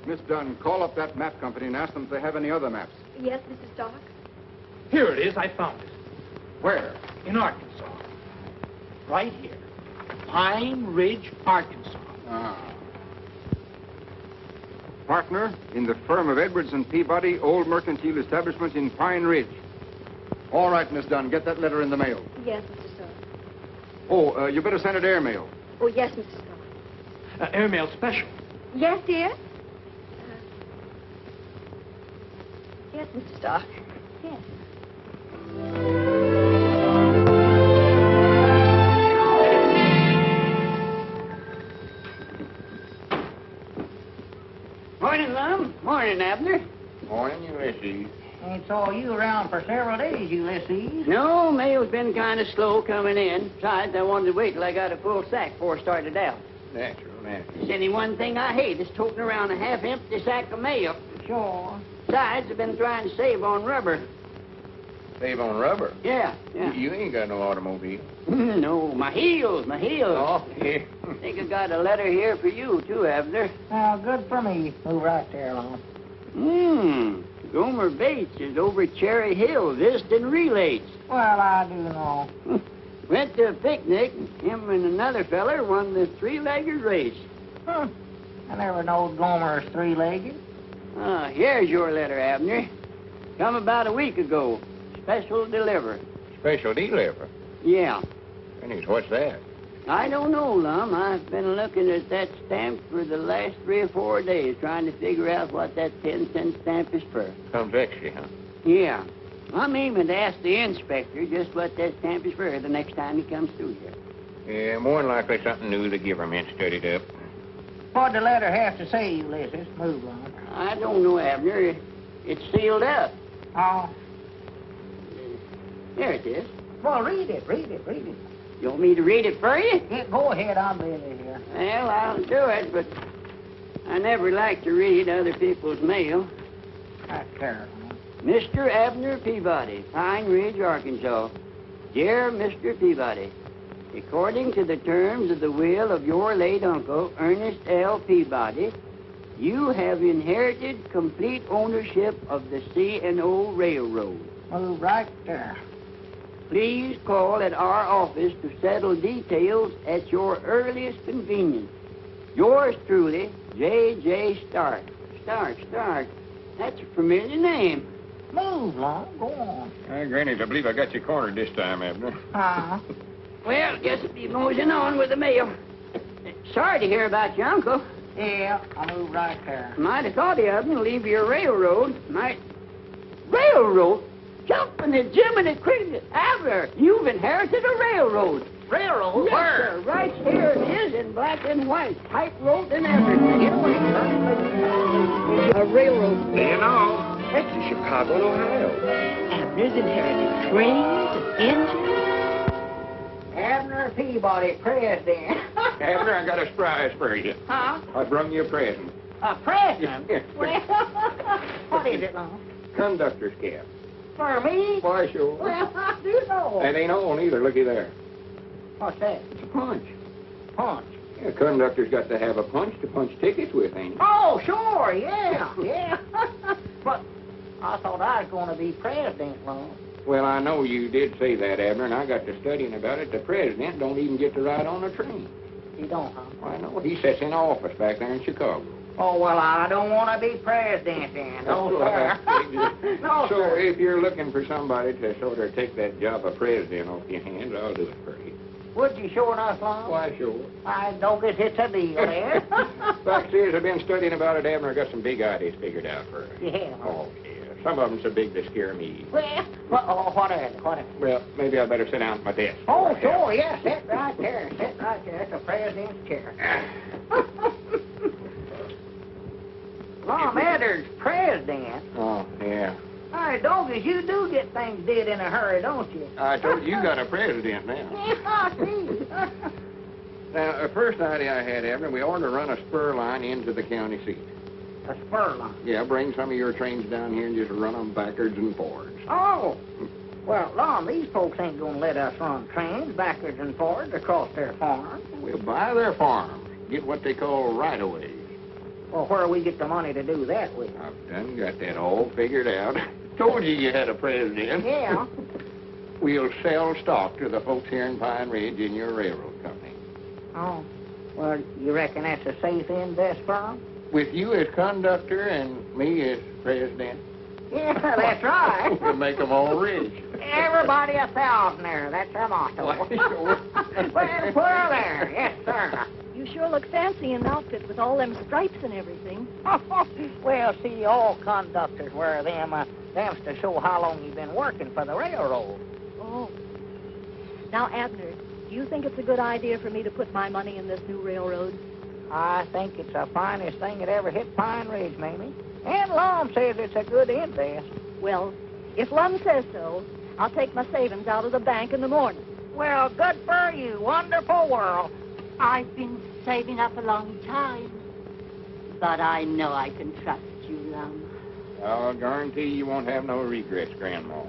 Miss Dunn, call up that map company and ask them if they have any other maps. Yes, Mrs. Stark? Here it is. I found it. Where? In Arkansas. Right here. Pine Ridge, Arkansas. Ah. Partner in the firm of Edwards and Peabody, old mercantile establishment in Pine Ridge. All right, Miss Dunn, get that letter in the mail. Yes, Mr. Stark. Oh, you better send it airmail. Oh, yes, Mr. Stark. Airmail special. Yes, dear? Yes, Mr. Stark. Yes. Morning, Lum. Morning, Abner. Morning, Ulysses. Ain't saw you around for several days, Ulysses. No, mail's been kind of slow coming in. Besides, I wanted to wait till I got a full sack before I started out. Natural. There's any one thing I hate is toting around a half-empty sack of mail. Sure. Besides, I've been trying to save on rubber. Save on rubber? Yeah. You ain't got no automobile. No, my heels. Oh, yeah. I think I got a letter here for you, too, Abner. Well, good for me. Move right there, Lon. Gomer Bates is over Cherry Hill visiting relays. Well, I do know. Went to a picnic. Him and another feller won the three-legged race. I never knowed Gomer's three-legged. Here's your letter, Abner. Come about a week ago. Special deliver. Special deliver? Yeah. Goodness, what's that? I don't know, Lum. I've been looking at that stamp for the last 3 or 4 days, trying to figure out what that 10-cent stamp is for. Comes extra, huh? Yeah. I'm aiming to ask the inspector just what that stamp is for the next time he comes through here. Yeah, more than likely something new the government studied up. What'd the letter have to say, Ulysses? Move, Lon. I don't know, Abner. It's sealed up. Oh. There it is. Well, read it. You want me to read it for you? Yeah, go ahead, I'm ready here. Well, I'll do it, but I never like to read other people's mail. That's terrible. Mr. Abner Peabody, Pine Ridge, Arkansas. Dear Mr. Peabody, according to the terms of the will of your late uncle, Ernest L. Peabody, you have inherited complete ownership of the C&O Railroad. Move right there. Please call at our office to settle details at your earliest convenience. Yours truly, J.J. Stark. Stark. That's a familiar name. Move, Lon. Go on. Granny, I believe I got you cornered this time, Abner. Well, just be moseying on with the mail. Sorry to hear about your uncle. Yeah, I'll move right there. Might have thought of him to leave your railroad. Railroad? Jumping the Jiminy Creek. Abner, you've inherited a railroad. Railroad? Yes, Where? sir. Right here it is in black and white. Tightrope and everything. A railroad. Do you know? That's to Chicago and Ohio. Abner's inherited trains and engines. Abner Peabody, president. Abner, I got a surprise for you. Huh? I brung you a present. A president? Yeah. Well, what is it, Lon? Conductor's cap. For me? Why, sure. Well, I do know. That ain't on either. Looky there. What's that? It's a punch. Punch. Yeah, conductor's got to have a punch to punch tickets with, ain't he? Oh, sure, yeah. But I thought I was going to be president, Lon. Well, I know you did say that, Abner, and I got to studying about it. The president don't even get to ride on a train. He don't, huh? Why, no, he sits in office back there in Chicago. Oh, well, I don't want to be president then. No, sir. No, So sir. if you're looking for somebody to sort of take that job of president off your hands, I'll do it for you. Would you sure enough, Lon? Why, sure. I don't guess it's a deal there. Fact is, I've been studying about it, Abner. I got some big ideas figured out for it. Yeah. Oh, yeah. Some of them so big they scare me. Well, what are they? Well, maybe I better sit down at my desk. Oh, sure, yeah. Sit right there. That's the president's chair. Lon Abner's president. Oh, yeah. Hey, doggies, you do get things did in a hurry, don't you? I told you got a president now. Yeah, I see. Now, the first idea I had, Abner, we ought to run a spur line into the county seat. A spur line. Yeah, bring some of your trains down here and just run them backwards and forwards. Oh. Well, Lon, these folks ain't going to let us run trains backwards and forwards across their farm. We'll buy their farm, get what they call right-of-ways. Well, where we get the money to do that with? I've done got that all figured out. Told you had a president. Yeah. We'll sell stock to the folks here in Pine Ridge in your railroad company. Oh. Well, you reckon that's a safe invest firm? With you as conductor and me as president, Yeah, that's right. we'll make them all rich. Everybody a thousandaire. That's our motto. Why, sure. Well, put her there. Yes, sir. You sure look fancy in an outfit with all them stripes and everything. Well, see, all conductors wear them. Them's to show how long you've been working for the railroad. Oh. Now, Abner, do you think it's a good idea for me to put my money in this new railroad? I think it's the finest thing that ever hit Pine Ridge, Mamie. And Lum says it's a good invest. Well, if Lum says so, I'll take my savings out of the bank in the morning. Well, good for you. Wonderful world. I've been saving up a long time. But I know I can trust you, Lum. I'll guarantee you won't have no regrets, Grandma.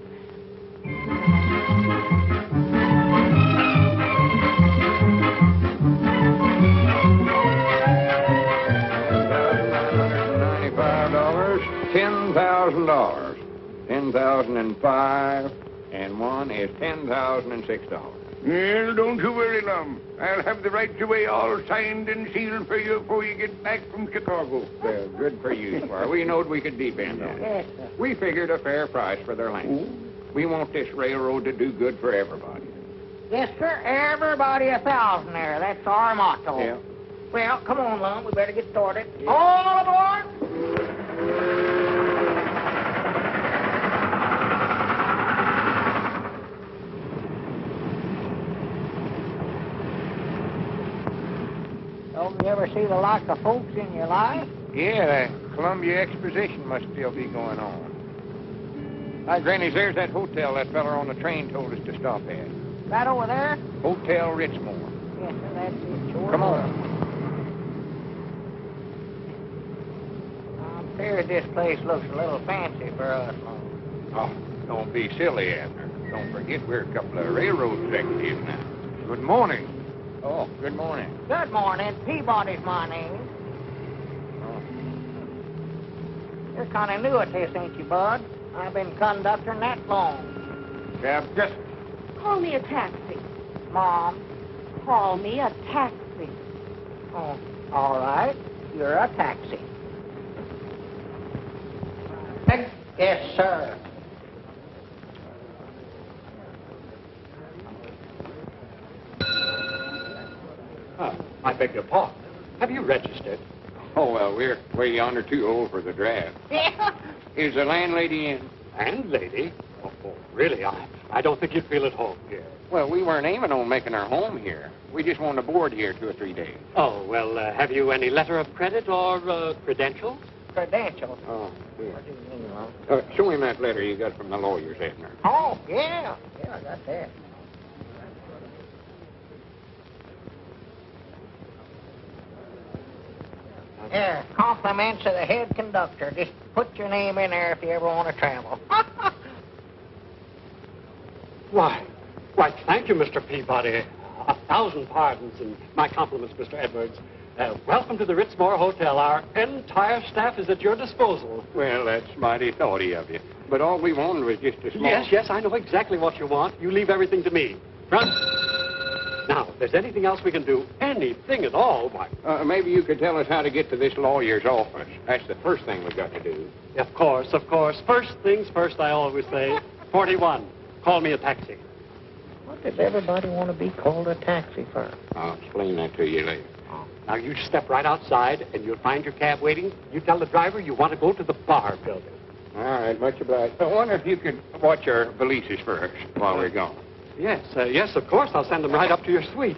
$10,000. 10,005, and one is $10,006. Well, don't you worry, Lum. I'll have the rights away all signed and sealed for you before you get back from Chicago. Well, good for you, Squire. We knowed we could depend on you. Yes, sir. We figured a fair price for their land. We want this railroad to do good for everybody. Yes, sir. Everybody a thousandaire. That's our motto. Yeah. Well, come on, Lum. We better get started. All aboard! Don't you ever see the like of folks in your life? Yeah, the Columbia Exposition must still be going on. Hi, Grannies, there's that hotel that feller on the train told us to stop at. That over there? Hotel Richmore. Yes, sir. That's it. Sure. Come on. I'm feared this place looks a little fancy for us, Lum. Oh, don't be silly, Abner. Don't forget we're a couple of railroad executives now. Good morning. Oh, good morning. Good morning. Peabody's my name. Oh. You're kind of new at this, ain't you, Bud? I've been conducting that long. Cab, just... Call me a taxi. Mom. Call me a taxi. Oh, all right. You're a taxi. Yes, sir. I beg your pardon. Have you registered? Oh, well, we're way yonder too old for the draft. Yeah. Is the landlady in? Landlady? Oh, really? I don't think you'd feel at home here. Well, we weren't aiming on making our home here. We just want to board here 2 or 3 days. Oh, well, have you any letter of credit or credentials? Credentials. Oh, good. What do you mean, Lum? Show him that letter you got from the lawyers, Abner. Oh, yeah. Yeah, I got that. Yeah, compliments of the head conductor. Just put your name in there if you ever want to travel. Why, thank you, Mr. Peabody. 1,000 pardons, and my compliments, Mr. Edwards. Welcome to the Ritzmore Hotel. Our entire staff is at your disposal. Well, that's mighty thoughty of you. But all we wanted was just a small... Yes, I know exactly what you want. You leave everything to me. Front. Now, if there's anything else we can do, anything at all, why... maybe you could tell us how to get to this lawyer's office. That's the first thing we've got to do. Of course. First things first, I always say. 41. Call me a taxi. What does everybody want to be called a taxi for? I'll explain that to you later. Now, you step right outside, and you'll find your cab waiting. You tell the driver you want to go to the bar building. All right, much obliged. I wonder if you could watch our valises first while we're gone. Yes, of course. I'll send them right up to your suite.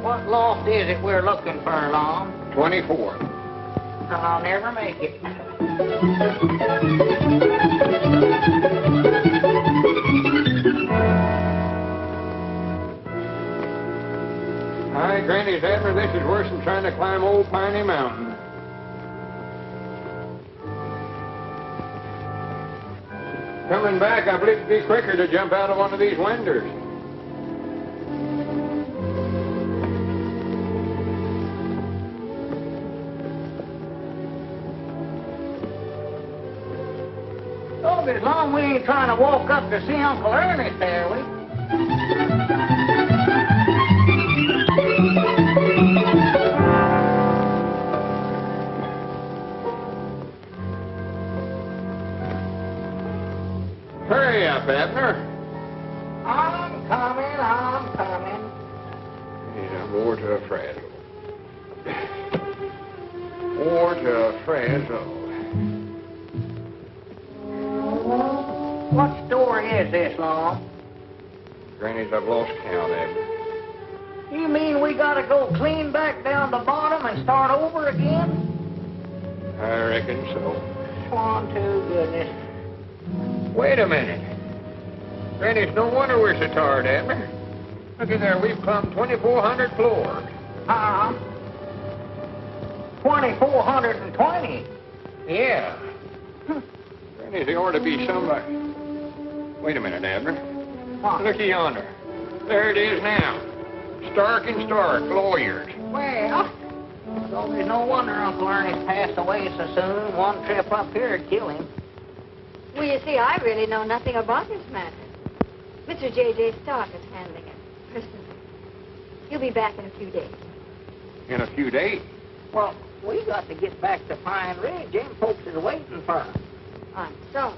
What loft is it we're looking for, Lum? 24. I'll never make it. Hi, Granny's Abner. This is worse than trying to climb Old Piney Mountain. Coming back, I believe it'd be quicker to jump out of one of these windows. Oh, as long as we ain't trying to walk up to see Uncle Ernest there, we. Hurry up, Abner. I'm coming. Yeah, more to a frazzle. More to a frazzle. What story is this, Long? Granny's, I've lost count, Abner. You mean we gotta go clean back down the bottom and start over again? I reckon so. Swan to goodness. Wait a minute. Granny, it's no wonder we're so tired, Abner. Look at there, we've climbed 2,400 floors. 2,420. Yeah. Granny, there ought to be somebody. Wait a minute, Abner. What? Look yonder. There it is now. Stark and Stark, lawyers. Well, so there's no wonder Uncle Ernest passed away so soon. One trip up here would kill him. Well, you see, I really know nothing about this matter. Mr. J.J. Stark is handling it personally. He'll be back in a few days. In a few days. Well, we got to get back to Pine Ridge. Them folks is waiting for us. I'm sorry.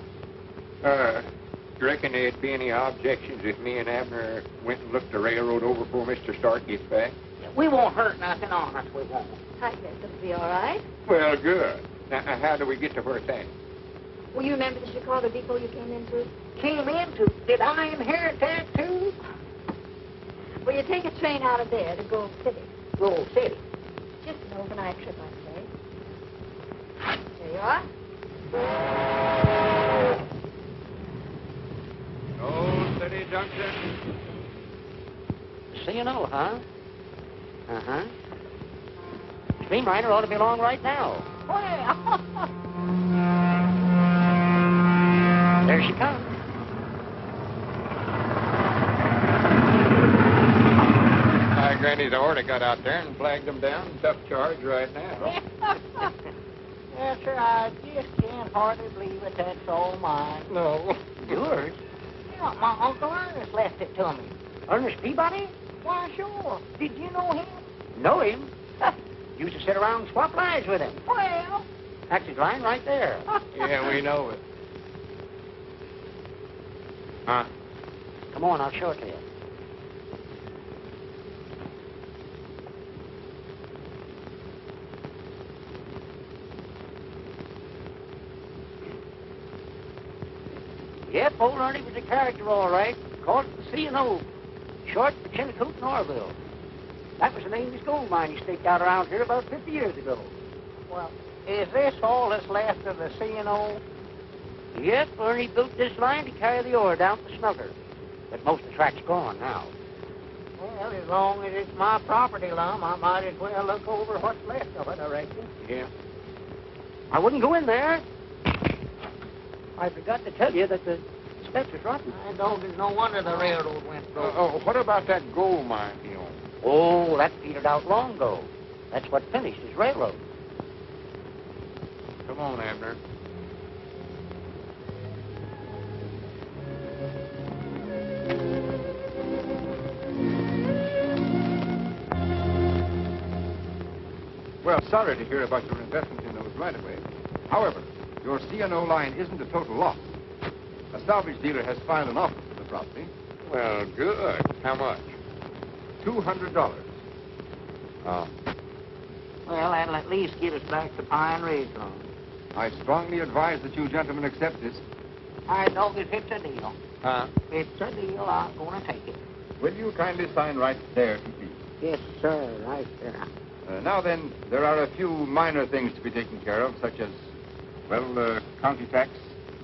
You reckon there'd be any objections if me and Abner went and looked the railroad over before Mr. Stark gets back? We won't hurt nothing on us, we won't. I guess it'll be all right. Well, good. Now, how do we get to where it's at? Well, you remember the Chicago depot you came into? Came into? Did I inherit that, too? Well, you take a train out of there to Gold City. Gold City. Just an overnight trip, I'd say. There you are. Gold City Junction. C&O, huh? Uh-huh. Streamliner ought to be along right now. Well, there she comes. My Granny's already got out there and flagged them down and tough charge right now. Yes, sir, I just can't hardly believe it. That's all mine. No. Yours? Yeah, my Uncle Ernest left it to me. Ernest Peabody? Why, sure. Did you know him? Know him? Used to sit around and swap lines with him. Well, that's his line right there. Yeah, we know it. Huh? Come on, I'll show it to you. Yep, old Ernie was a character, all right. Called it the C&O. Short for Chinicoot and Orville. That was the name of his gold mine he staked out around here about 50 years ago. Well, is this all that's left of the C&O? Yep, Ernie built this line to carry the ore down to Snugger. But most of the track's gone now. Well, as long as it's my property, Lum, I might as well look over what's left of it, I reckon. Yeah. I wouldn't go in there. I forgot to tell you that the steps is rotten. I know there's no wonder the railroad went broke. What about that gold mine he owned? Oh, that petered out long ago. That's what finished his railroad. Come on, Abner. Well, sorry to hear about your investment in those right-of-way. However, your C&O line isn't a total loss. A salvage dealer has filed an offer for the property. Well, good. How much? $200. Oh. Well, that'll at least get us back to Pine Ridge, Lum. I strongly advise that you gentlemen accept this. I know if it's a deal. Huh? If it's a deal, I'm going to take it. Will you kindly sign right there, if you please? Yes, sir, right there. Now then, there are a few minor things to be taken care of, such as, well, county tax,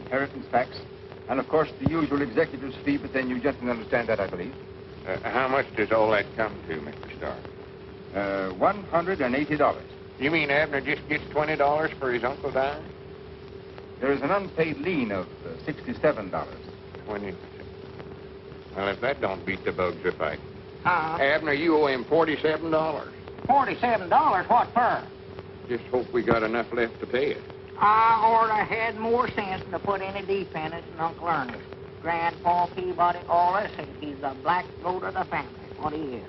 inheritance tax, and of course the usual executive's fee, but then you gentlemen understand that, I believe. How much does all that come to, Mr. Stark? $180. You mean Abner just gets $20 for his uncle dying? There is an unpaid lien of $67. 20. Well, if that don't beat the bugs if I... Uh-huh. Abner, you owe him $47. $47? What for? Just hope we got enough left to pay it. I oughta had more sense than to put any dependence in Uncle Ernest. Grandpa Peabody always said he's the black goat of the family. What he is.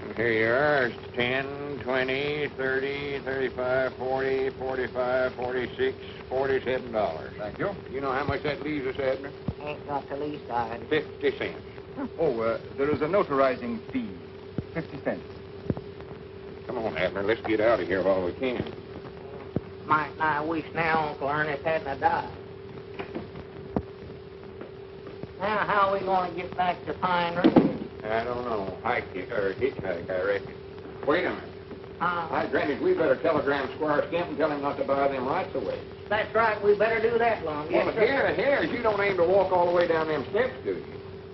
And here you are. It's 10, 20, 30, 35, 40, 45, 46, $47. Thank you. You know how much that leaves us, Abner? Ain't got the least idea. 50 cents. Oh, there is a notarizing fee, 50 cents. Come on, Abner. Let's get out of here while we can. Might I wish now Uncle Ernest hadn't died. Now, how are we going to get back to Pine Ridge? I don't know. Hitchhike, I reckon. Wait a minute. Uh-huh. Granted, we better telegram Squire Skimp and tell him not to buy them rights away. That's right. We better do that, Lum. Yes, Well, sir. here, you don't aim to walk all the way down them steps, do you?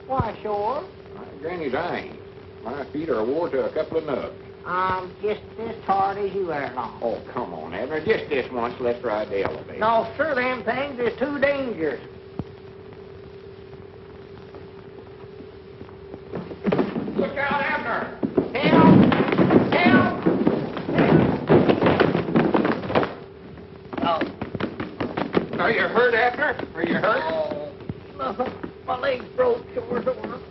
Why, sure. Granny's I ain't. My feet are wore to a couple of nubs. I'm just as tired as you are, Lum. Oh, come on, Abner. Just this once, let's ride the elevator. No, sir, them things is too dangerous. Look out, Abner! Help! Help! Oh. Are you hurt, Abner? Are you hurt? Oh, no, my leg's broke, sure.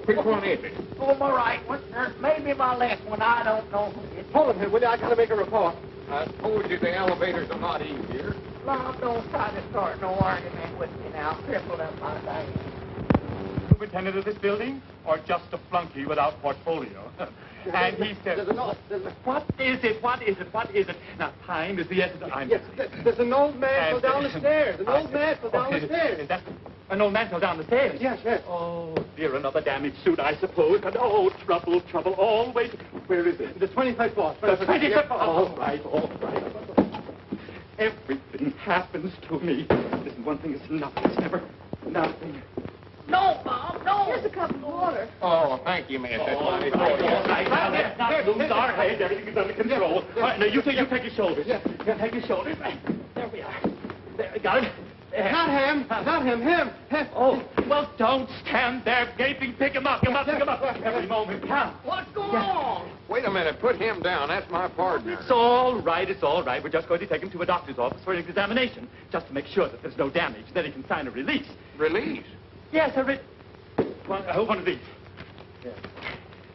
Which one is it? Oh, my right one. Maybe my left one. I don't know. Hold him here, will you? I gotta make a report. I told you the elevator's a lot easier. Lum, don't try to start no argument with me now. Crippled up my thing. Superintendent of this building, or just a flunky without portfolio? And he said, what is it? What is it? What is it? Now, time is the essence. Yes, there's an old man fell down the stairs. An old man fell down the stairs. That an old man fell down the stairs? Yes, yes. Oh, dear, another damaged suit, I suppose. And oh, trouble, trouble, always. Where is it? The 25th floor. The 25th floor. All right, all right. Everything happens to me. Listen, one thing is nothing. It's never nothing. No, Bob, no. Here's a cup of water. Oh, thank you, miss. That's mighty All good. right, now let's not lose our heads. Everything is under control. All right, now you take his shoulders. Yeah, take his shoulders. There we are. There, got it. There. Not him, him. Oh, well, don't stand there gaping. Pick him up, pick him up. Every moment counts. What's going on? Wait a minute. Put him down. That's my partner. It's all right, it's all right. We're just going to take him to a doctor's office for an examination, just to make sure that there's no damage. Then he can sign a release. Release? Yes, one of these.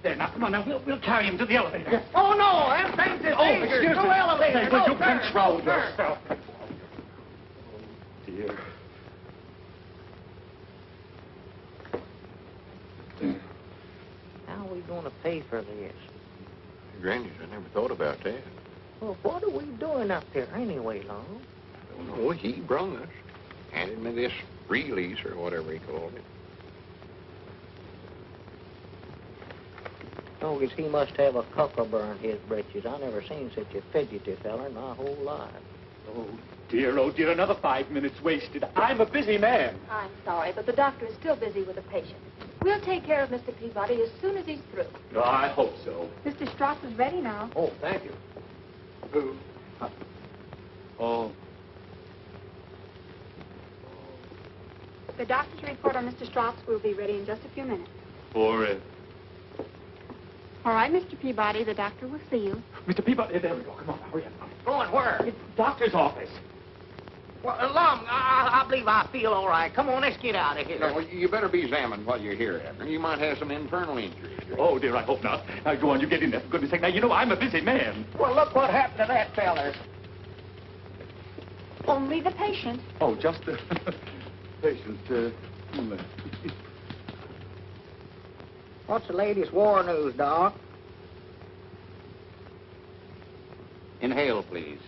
There, now, come on, now, we'll carry him to the elevator. Oh, no, them things is dangerous. excuse me. No elevator. Say, will No, you sir. control No, sir. yourself? Oh, dear. How are we going to pay for this? Granny's, I never thought about that. Well, what are we doing up there anyway, Long? I don't know. He brung us. Handed me this release or whatever he called it. Notice he must have a cucumber in his britches. I never seen such a fidgety feller in my whole life. Oh, dear, another 5 minutes wasted. I'm a busy man. I'm sorry, but the doctor is still busy with a patient. We'll take care of Mr. Peabody as soon as he's through. No, I hope so. Mr. Strauss is ready now. Oh, thank you. Who? Oh. The doctor's report on Mr. Strauss will be ready in just a few minutes. For it. All right, Mr. Peabody, the doctor will see you. Mr. Peabody, there we go. Come on, hurry up. Going where? It's the doctor's office. Well, Lum, I believe I feel all right. Come on, let's get out of here. No, you better be examined while you're here, Abner. You might have some internal injuries. Oh, dear, I hope not. Now, go on, you get in there, for goodness sake. Now, you know I'm a busy man. Well, look what happened to that feller. Only the patient. Oh, just the patient. What's the latest war news, Doc? Inhale, please.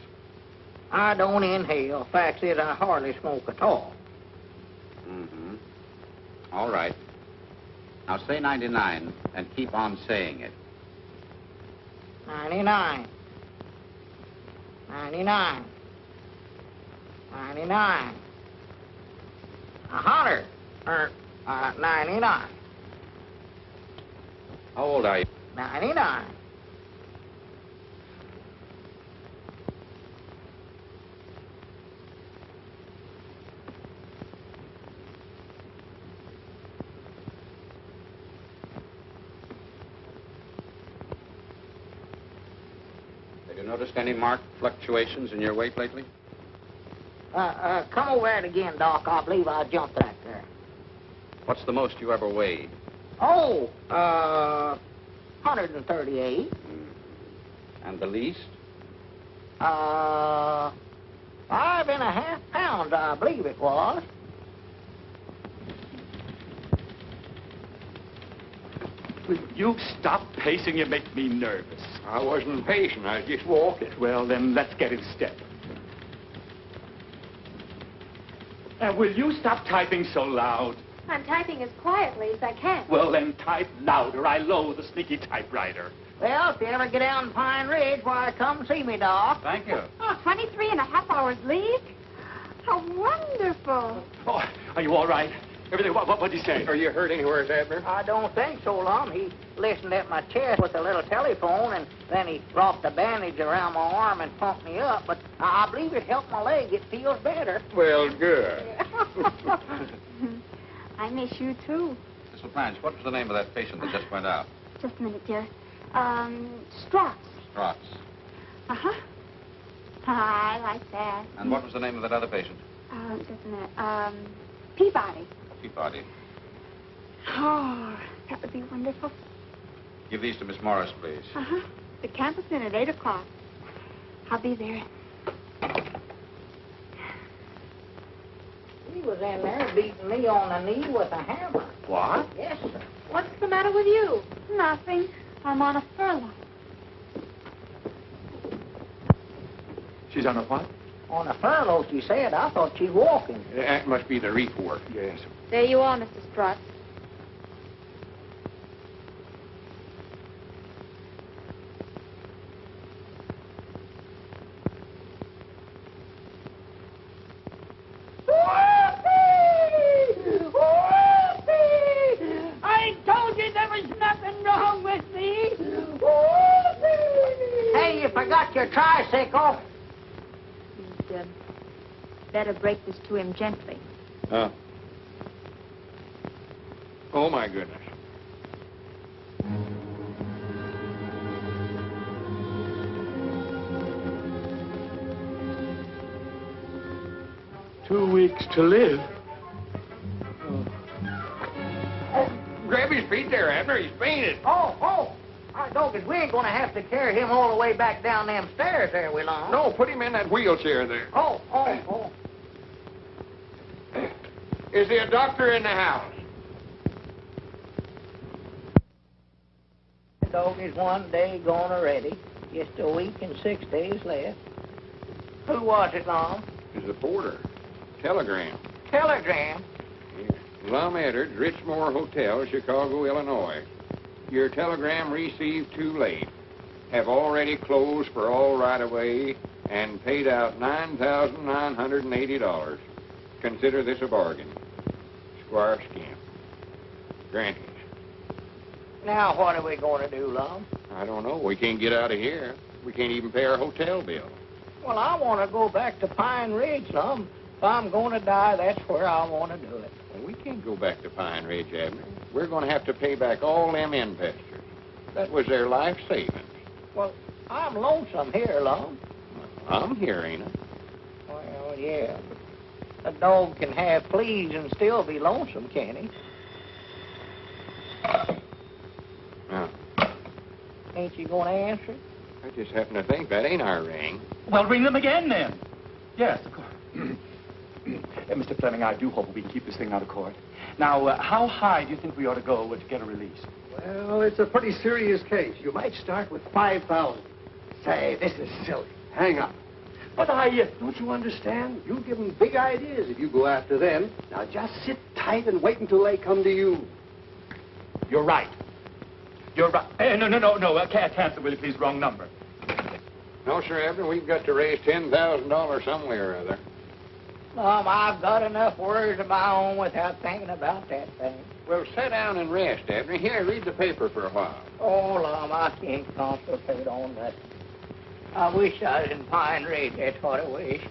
I don't inhale. Fact is, I hardly smoke at all. Mm-hmm. All right. Now say 99 and keep on saying it. 99. 99. 99. 100. 99. How old are you? 99. noticed any marked fluctuations in your weight lately? Come over that again, Doc. I believe I jumped that there. What's the most you ever weighed? Oh, 138. And the least? 5.5 pounds, I believe it was. Will you stop pacing? You make me nervous. I wasn't pacing. I was just walking. Well, then let's get in step. And will you stop typing so loud? I'm typing as quietly as I can. Well, then type louder. I loathe the sneaky typewriter. Well, if you ever get down Pine Ridge, why, come see me, Doc. Thank you. Oh, 23.5 hours leave? How wonderful. Oh, are you all right? Everything, what'd he say? Are you hurt anywhere, Abner? I don't think so, Lum. He listened at my chest with a little telephone, and then he wrapped a bandage around my arm and pumped me up. But I believe it helped my leg. It feels better. Well, good. I miss you, too. Miss LaPlanche, what was the name of that patient that just went out? Just a minute, dear. Strauss. Strauss. Uh-huh. I like that. And what was the name of that other patient? Just a minute. Peabody. Peabody. Oh, that would be wonderful. Give these to Miss Morris, please. Uh-huh. The campus in at 8 o'clock. I'll be there. He was in there beating me on the knee with a hammer. What? Yes, sir. What's the matter with you? Nothing. I'm on a furlough. She's on a what? On a furlough, she said. I thought she's walking. That must be the reef work. Yes. There you are, Mr. Strutz. I told you there was nothing wrong with me. Hey, you forgot your tricycle. You'd better break this to him gently. Oh, my goodness. "2 weeks to live." Grab his feet there, Abner. He's fainted. Oh. I know, 'cause we ain't going to have to carry him all the way back down them stairs there, we long. No, put him in that wheelchair there. Oh. Is there a doctor in the house? The dog is 1 day gone already. Just a week and 6 days left. Who was it, Lum? It's the porter. Telegram. Telegram. Lum Edwards, Richmore Hotel, Chicago, Illinois. Your telegram received too late. Have already closed for all right-of-way and paid out $9,980. Consider this a bargain. Squire Scamp. Granted. Now, what are we going to do, Lum? I don't know. We can't get out of here. We can't even pay our hotel bill. Well, I want to go back to Pine Ridge, Lum. If I'm going to die, that's where I want to do it. Well, we can't go back to Pine Ridge, Abner. We're going to have to pay back all them investors. That was their life savings. Well, I'm lonesome here, Lum. I'm here, ain't I? Well, yeah. A dog can have fleas and still be lonesome, can't he? Now, Ain't you going to answer it? I just happen to think that ain't our ring. Well, ring them again, then. Yes, of course. Mr. Fleming, I do hope we can keep this thing out of court. Now, how high do you think we ought to go to get a release? Well, it's a pretty serious case. You might start with 5,000. Say, this is silly. Hang up. But Don't you understand? You give them big ideas if you go after them. Now, just sit tight and wait until they come to you. You're right. You're right. No. Cancel, will you please? Wrong number. No, sir, Abner. We've got to raise $10,000 somewhere or other. Lum, I've got enough worries of my own without thinking about that thing. Well, sit down and rest, Abner. Here, read the paper for a while. Oh, Lum, I can't concentrate on nothing. I wish I was in Pine Ridge, that's what I wish.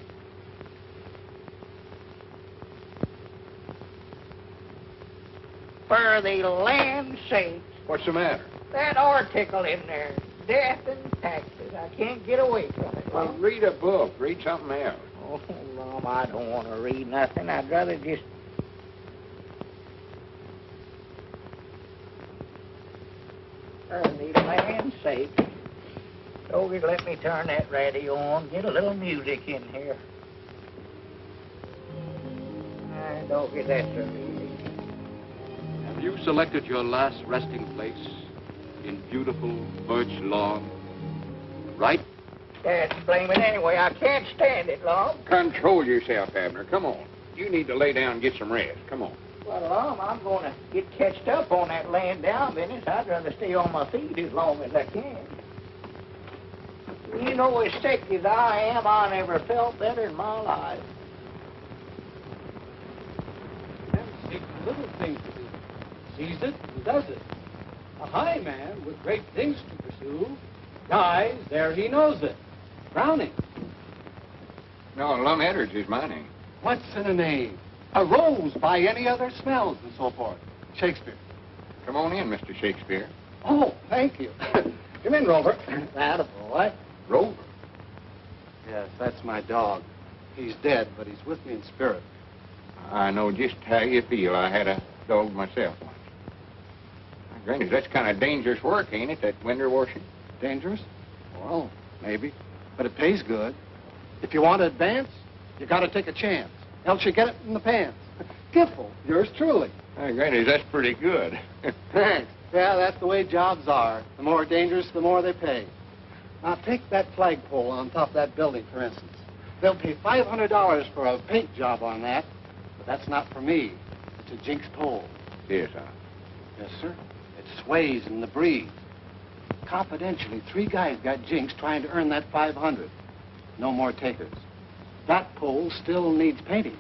For the land's sake, What's the matter? that article in there, death and taxes. I can't get away from it. Well, read a book. Read something else. Oh, Mom, I don't want to read nothing. I'd rather just... For the land's sake. Doggy, let me turn that radio on. Get a little music in here. Doggy, that's a relief. Have you selected your last resting place in beautiful birch lawn? Right? Dad's blaming anyway. I can't stand it, Lom. Control yourself, Abner. Come on. You need to lay down and get some rest. Come on. Well, Lom, I'm going to get catched up on that laying down business. I'd rather stay on my feet as long as I can. You know, as sick as I am, I never felt better in my life. Seeks little things to do, sees it and does it. A high man with great things to pursue dies ere he knows it. Browning. No, Lum Edwards is my name. What's in a name? A rose by any other smells and so forth. Shakespeare. Come on in, Mr. Shakespeare. Oh, thank you. Come in, Rover. That a boy. Rover? Yes, that's my dog. He's dead, but he's with me in spirit. I know just how you feel. I had a dog myself once. Granny, that's kind of dangerous work, ain't it, that winter washing? Dangerous? Well, maybe. But it pays good. If you want to advance, you got to take a chance. Else you get it in the pants. Gimple, yours truly. Granny, that's pretty good. Thanks. Yeah, that's the way jobs are. The more dangerous, the more they pay. Now, take that flagpole on top of that building, for instance. They'll pay $500 for a paint job on that. But that's not for me. It's a jinx pole. Yes, sir. Yes, sir. It sways in the breeze. Confidentially, 3 guys got jinxed trying to earn that $500. No more takers. That pole still needs painting.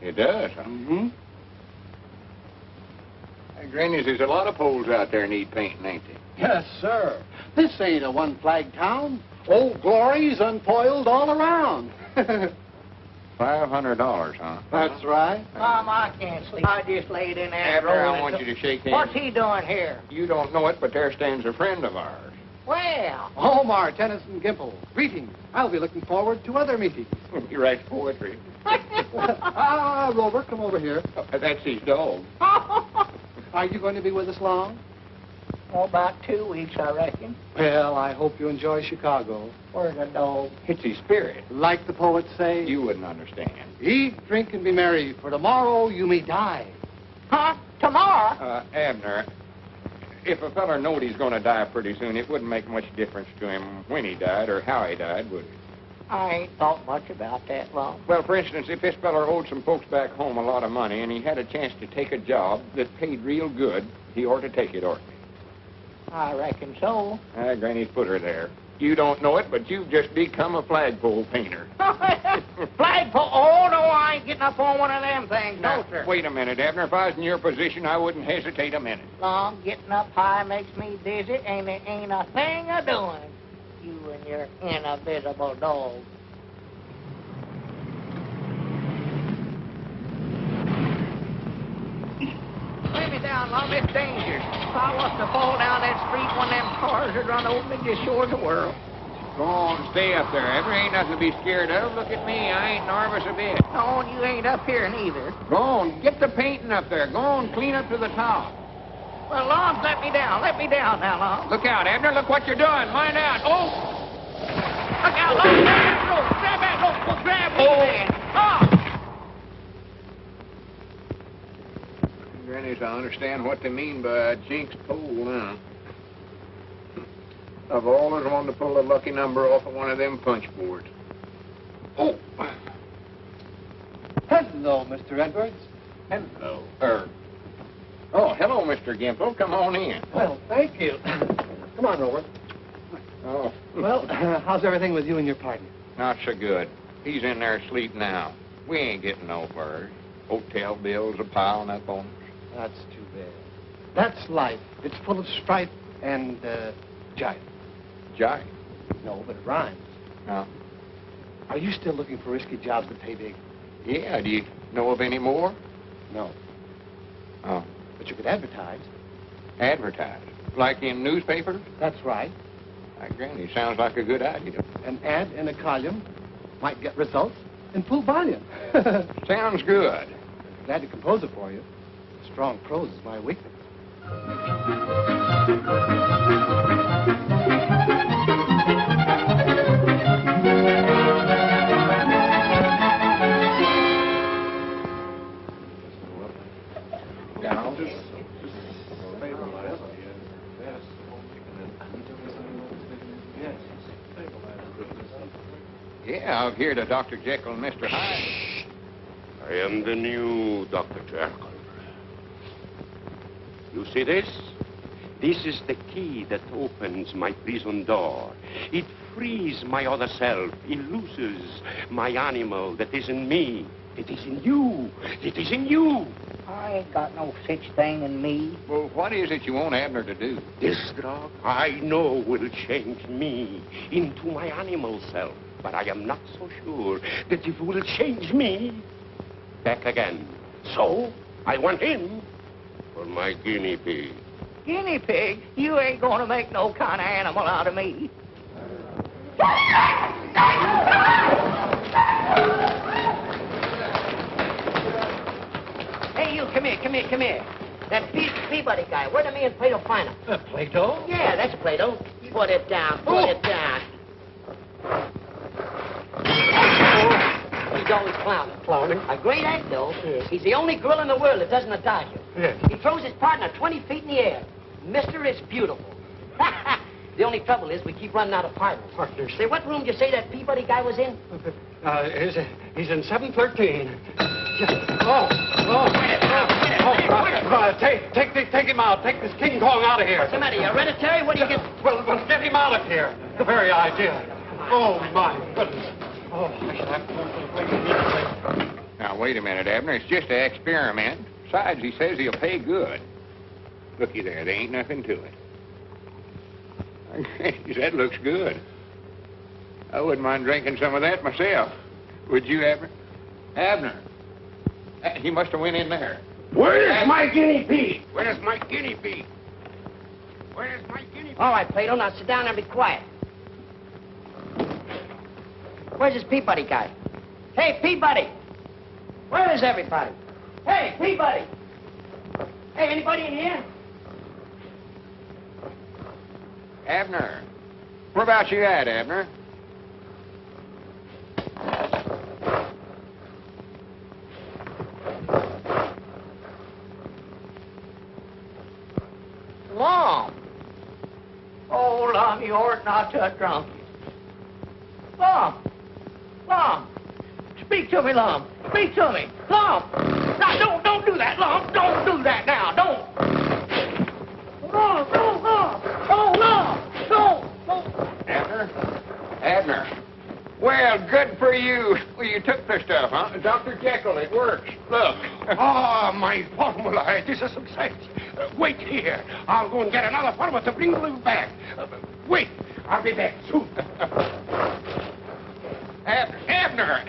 It does, huh? Mm-hmm. Granny, there's a lot of poles out there need painting, ain't they? Yes, sir. This ain't a one-flag town. Old Glory's unfoiled all around. $500, huh? That's right. Mom, I can't sleep. I just laid in that Abner, road. I want you to shake hands. What's he doing here? You don't know it, but there stands a friend of ours. Well. Omar Tennyson Gimple. Greetings. I'll be looking forward to other meetings. He writes poetry. Rover, come over here. That's his dog. Are you going to be with us long? Oh, about 2 weeks, I reckon. Well, I hope you enjoy Chicago. Where's the dog? It's his spirit. Like the poets say. You wouldn't understand. Eat, drink, and be merry, for tomorrow you may die. Huh? Tomorrow? Abner, if a feller knowed he's going to die pretty soon, it wouldn't make much difference to him when he died or how he died, would it? I ain't thought much about that, Lom. Well, for instance, if this feller owed some folks back home a lot of money and he had a chance to take a job that paid real good, he ought to take it, oughtn't he? I reckon so. Granny's put her there. You don't know it, but you've just become a flagpole painter. Flagpole? Oh, no, I ain't getting up on one of them things, no, sir. Wait a minute, Abner. If I was in your position, I wouldn't hesitate a minute. Lom, getting up high makes me dizzy, and there ain't a thing a doing. You and your invisible dog. Lay me down, Lom. It's dangerous. If I was to fall down that street, one of them cars would run over me just short of the world. Go on, stay up there. Abner, ain't nothing to be scared of. Look at me. I ain't nervous a bit. No, and you ain't up here neither. Go on, get the painting up there. Go on, clean up to the top. Well, Lom, let me down. Let me down now, Lom. Look out, Abner. Look what you're doing. Mind out. Oh! Look out, Lom. Grab that rope. Grab that rope. Well, grab me, man. Oh! Grannies, I understand what they mean by a jinx pole now. I've always wanted to pull a lucky number off of one of them punch boards. Oh! Hello, Mr. Edwards. Hello. Oh, hello, Mr. Gimple. Come on in. Well, thank you. Come on, Rover. Oh. Well, how's everything with you and your partner? Not so good. He's in there asleep now. We ain't getting no further. Hotel bills are piling up on us. That's too bad. That's life. It's full of strife and, jive. Jive? No, but it rhymes. No. Are you still looking for risky jobs that pay big? Yeah, do you know of any more? No. Oh. But you could advertise. Advertise? Like in newspapers? That's right. My granny, sounds like a good idea. An ad in a column might get results in full volume. Sounds good. Glad to compose it for you. Strong prose is my weakness. Yeah, I've heard of Dr. Jekyll and Mr. Hyde. I am the new Dr. Jekyll. You see this? This is the key that opens my prison door. It frees my other self. It looses my animal that is in me. It is in you. It is in you. I ain't got no such thing in me. Well, what is it you want Abner to do? This drug, I know, will change me into my animal self. But I am not so sure that it will change me back again. So, I want him for my guinea pig. Guinea pig? You ain't gonna make no kind of animal out of me. Hey, you, come here. That Peabody guy, where did me and Plato find him? Plato? Yeah, that's Plato. Put it down, put it down. He's always clowning. A great act, though. Yes. He's the only girl in the world that doesn't dodge him. Yes. He throws his partner 20 feet in the air. Mister is beautiful. The only trouble is we keep running out of partners. Say, what room did you say that Peabody guy was in? He's in 713. Take him out. Take this King Kong out of here. What's the matter? You hereditary? What do you get? Well, get him out of here. The very idea. Oh, my goodness. Oh, I should have to. Now, wait a minute, Abner. It's just an experiment. Besides, he says he'll pay good. Looky there. There ain't nothing to it. That looks good. I wouldn't mind drinking some of that myself. Would you, Abner? Abner. He must have went in there. Where's my guinea pig? Where's my guinea pig? Where's my guinea pig? All right, Plato, now sit down and be quiet. Where's this Peabody guy? Hey, Peabody! Where is everybody? Hey, Peabody! Hey, anybody in here? Abner. Where about you at, Abner? Lum. Oh, Lum, you ought not to have drunk it. Lum. Speak to me, Lum. Speak to me. Lum. Now, don't do that, Lum. Don't do that now. Don't. Lum. Abner. Well, good for you. Well, you took the stuff, huh? Dr. Jekyll, it works. Look. Ah, my formula. It is a success. Wait here. I'll go and get another formula to bring you back. Wait. I'll be back soon. Abner.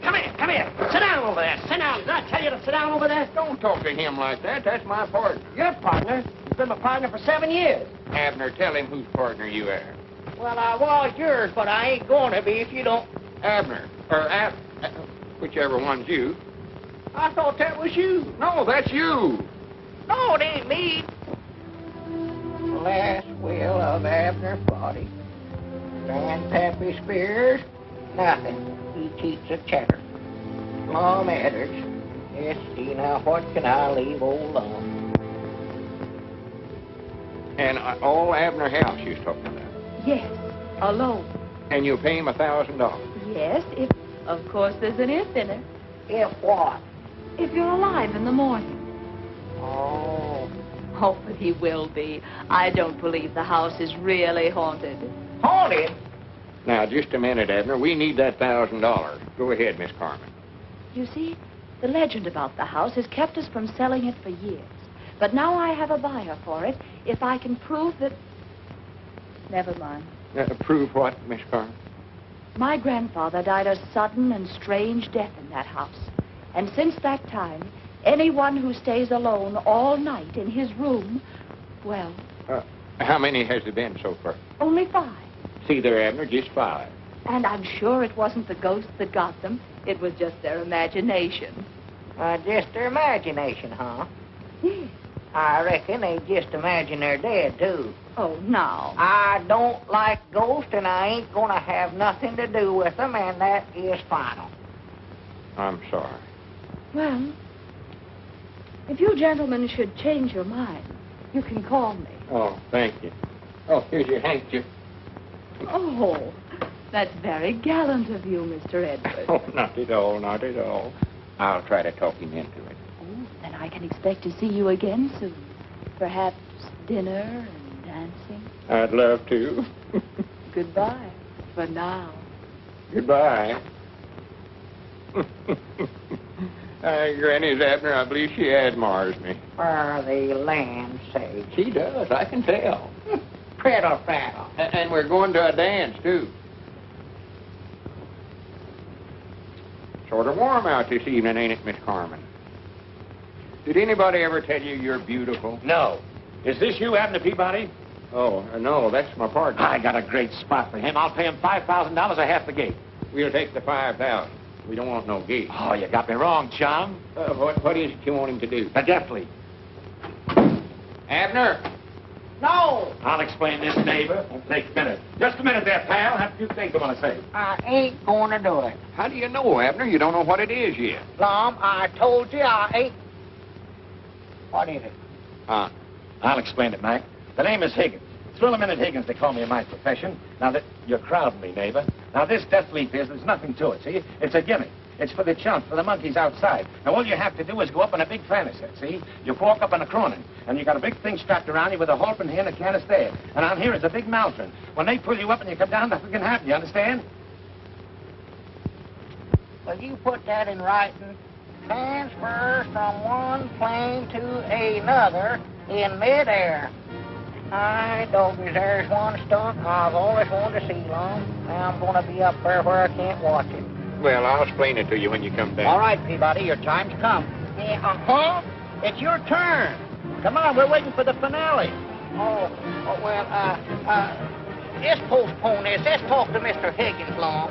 Come here. Sit down over there. Sit down. Did I tell you to sit down over there? Don't talk to him like that. That's my partner. Your partner? You've been my partner for 7 years. Abner, tell him whose partner you are. Well, I was yours, but I ain't going to be if you don't. Abner. Whichever one's you. I thought that was you. No, that's you. No, it ain't me. Last will of Abner body. Grandpappy Spears, nothing. He keeps a cheddar. Plum Edders. Let's see now, what can I leave old Lum? And all Abner House you're talking about. Yes, alone. And you'll pay him $1,000. Yes, if... Of course, there's an if in it. If what? If you're alive in the morning. Oh. Oh, but he will be. I don't believe the house is really haunted. Haunted? Now, just a minute, Abner. We need that $1,000. Go ahead, Miss Carmen. You see, the legend about the house has kept us from selling it for years. But now I have a buyer for it if I can prove that... Never mind. Prove what, Miss Carmen? My grandfather died a sudden and strange death in that house. And since that time, anyone who stays alone all night in his room, well... How many has there been so far? Only 5. See there, Abner, just 5. And I'm sure it wasn't the ghost that got them. It was just their imagination. Just their imagination, huh? Yes. I reckon they just imagine they're dead, too. Oh, now. I don't like ghosts, and I ain't gonna have nothing to do with them, and that is final. I'm sorry. Well, if you gentlemen should change your mind, you can call me. Oh, thank you. Oh, here's your handkerchief. Oh, that's very gallant of you, Mr. Edwards. Oh, not at all, not at all. I'll try to talk him into it. Oh, then I can expect to see you again soon. Perhaps dinner and dancing. I'd love to. Goodbye for now. Goodbye. Granny's Abner, I believe she admires me. For the land's sake. She does, I can tell. Prattle, prattle. And we're going to a dance, too. Sort of warm out this evening, ain't it, Miss Carmen? Did anybody ever tell you you're beautiful? No. Is this you, Abner Peabody? Oh, no, that's my partner. I got a great spot for him. I'll pay him $5,000 a half the gate. We'll take the 5,000. We don't want no gate. Oh, you got me wrong, chum. What is it you want him to do? Deftly. Abner! No! I'll explain this, neighbor. Won't take a minute. Just a minute there, pal. Have a few things I want to say. I ain't gonna do it. How do you know, Abner? You don't know what it is yet. Lum, I told you I ain't... What is it? I'll explain it, Mac. The name is Higgins. It's Willamette Higgins, they call me in my profession. Now, you're crowding me, neighbor. Now, this death leaf there's nothing to it, see? It's a gimmick. It's for the chumps, for the monkeys outside. Now, all you have to do is go up in a big fanny set, see? You walk up in a cronin, and you got a big thing strapped around you with a halter here and a canister there. And on here is a big maltron. When they pull you up and you come down, nothing can happen, you understand? Well, you put that in writing. Transfer from one plane to another in midair. Hi, doggies, there's one stunt I've always wanted to see, Lum. Now I'm gonna be up there where I can't watch it. Well, I'll explain it to you when you come back. All right, Peabody, your time's come. Yeah, uh-huh. It's your turn. Come on, we're waiting for the finale. Let's postpone this. Let's talk to Mr. Higgins, Lum.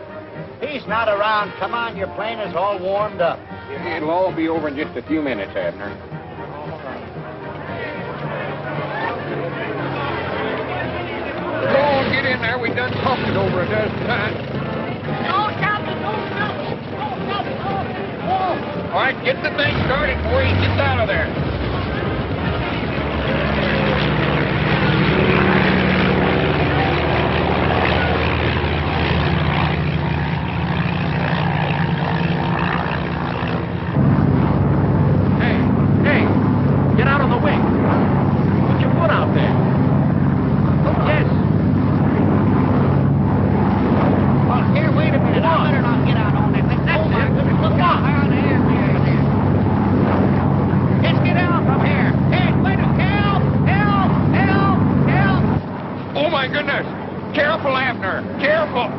He's not around. Come on, your plane is all warmed up. It'll all be over in just a few minutes, Abner. Go on, get in there. We done talked it over a dozen times. No, Captain, no, no. All right, get the thing started before he gets out of there. Hey, get out of the way. Put your foot out there. Yes. Oh, here, wait a minute. I better not get out on that thing. That's it. Look out. There. Let's get out from here. Hey, wait a minute. Help. Oh, my goodness. Careful, Abner. Careful.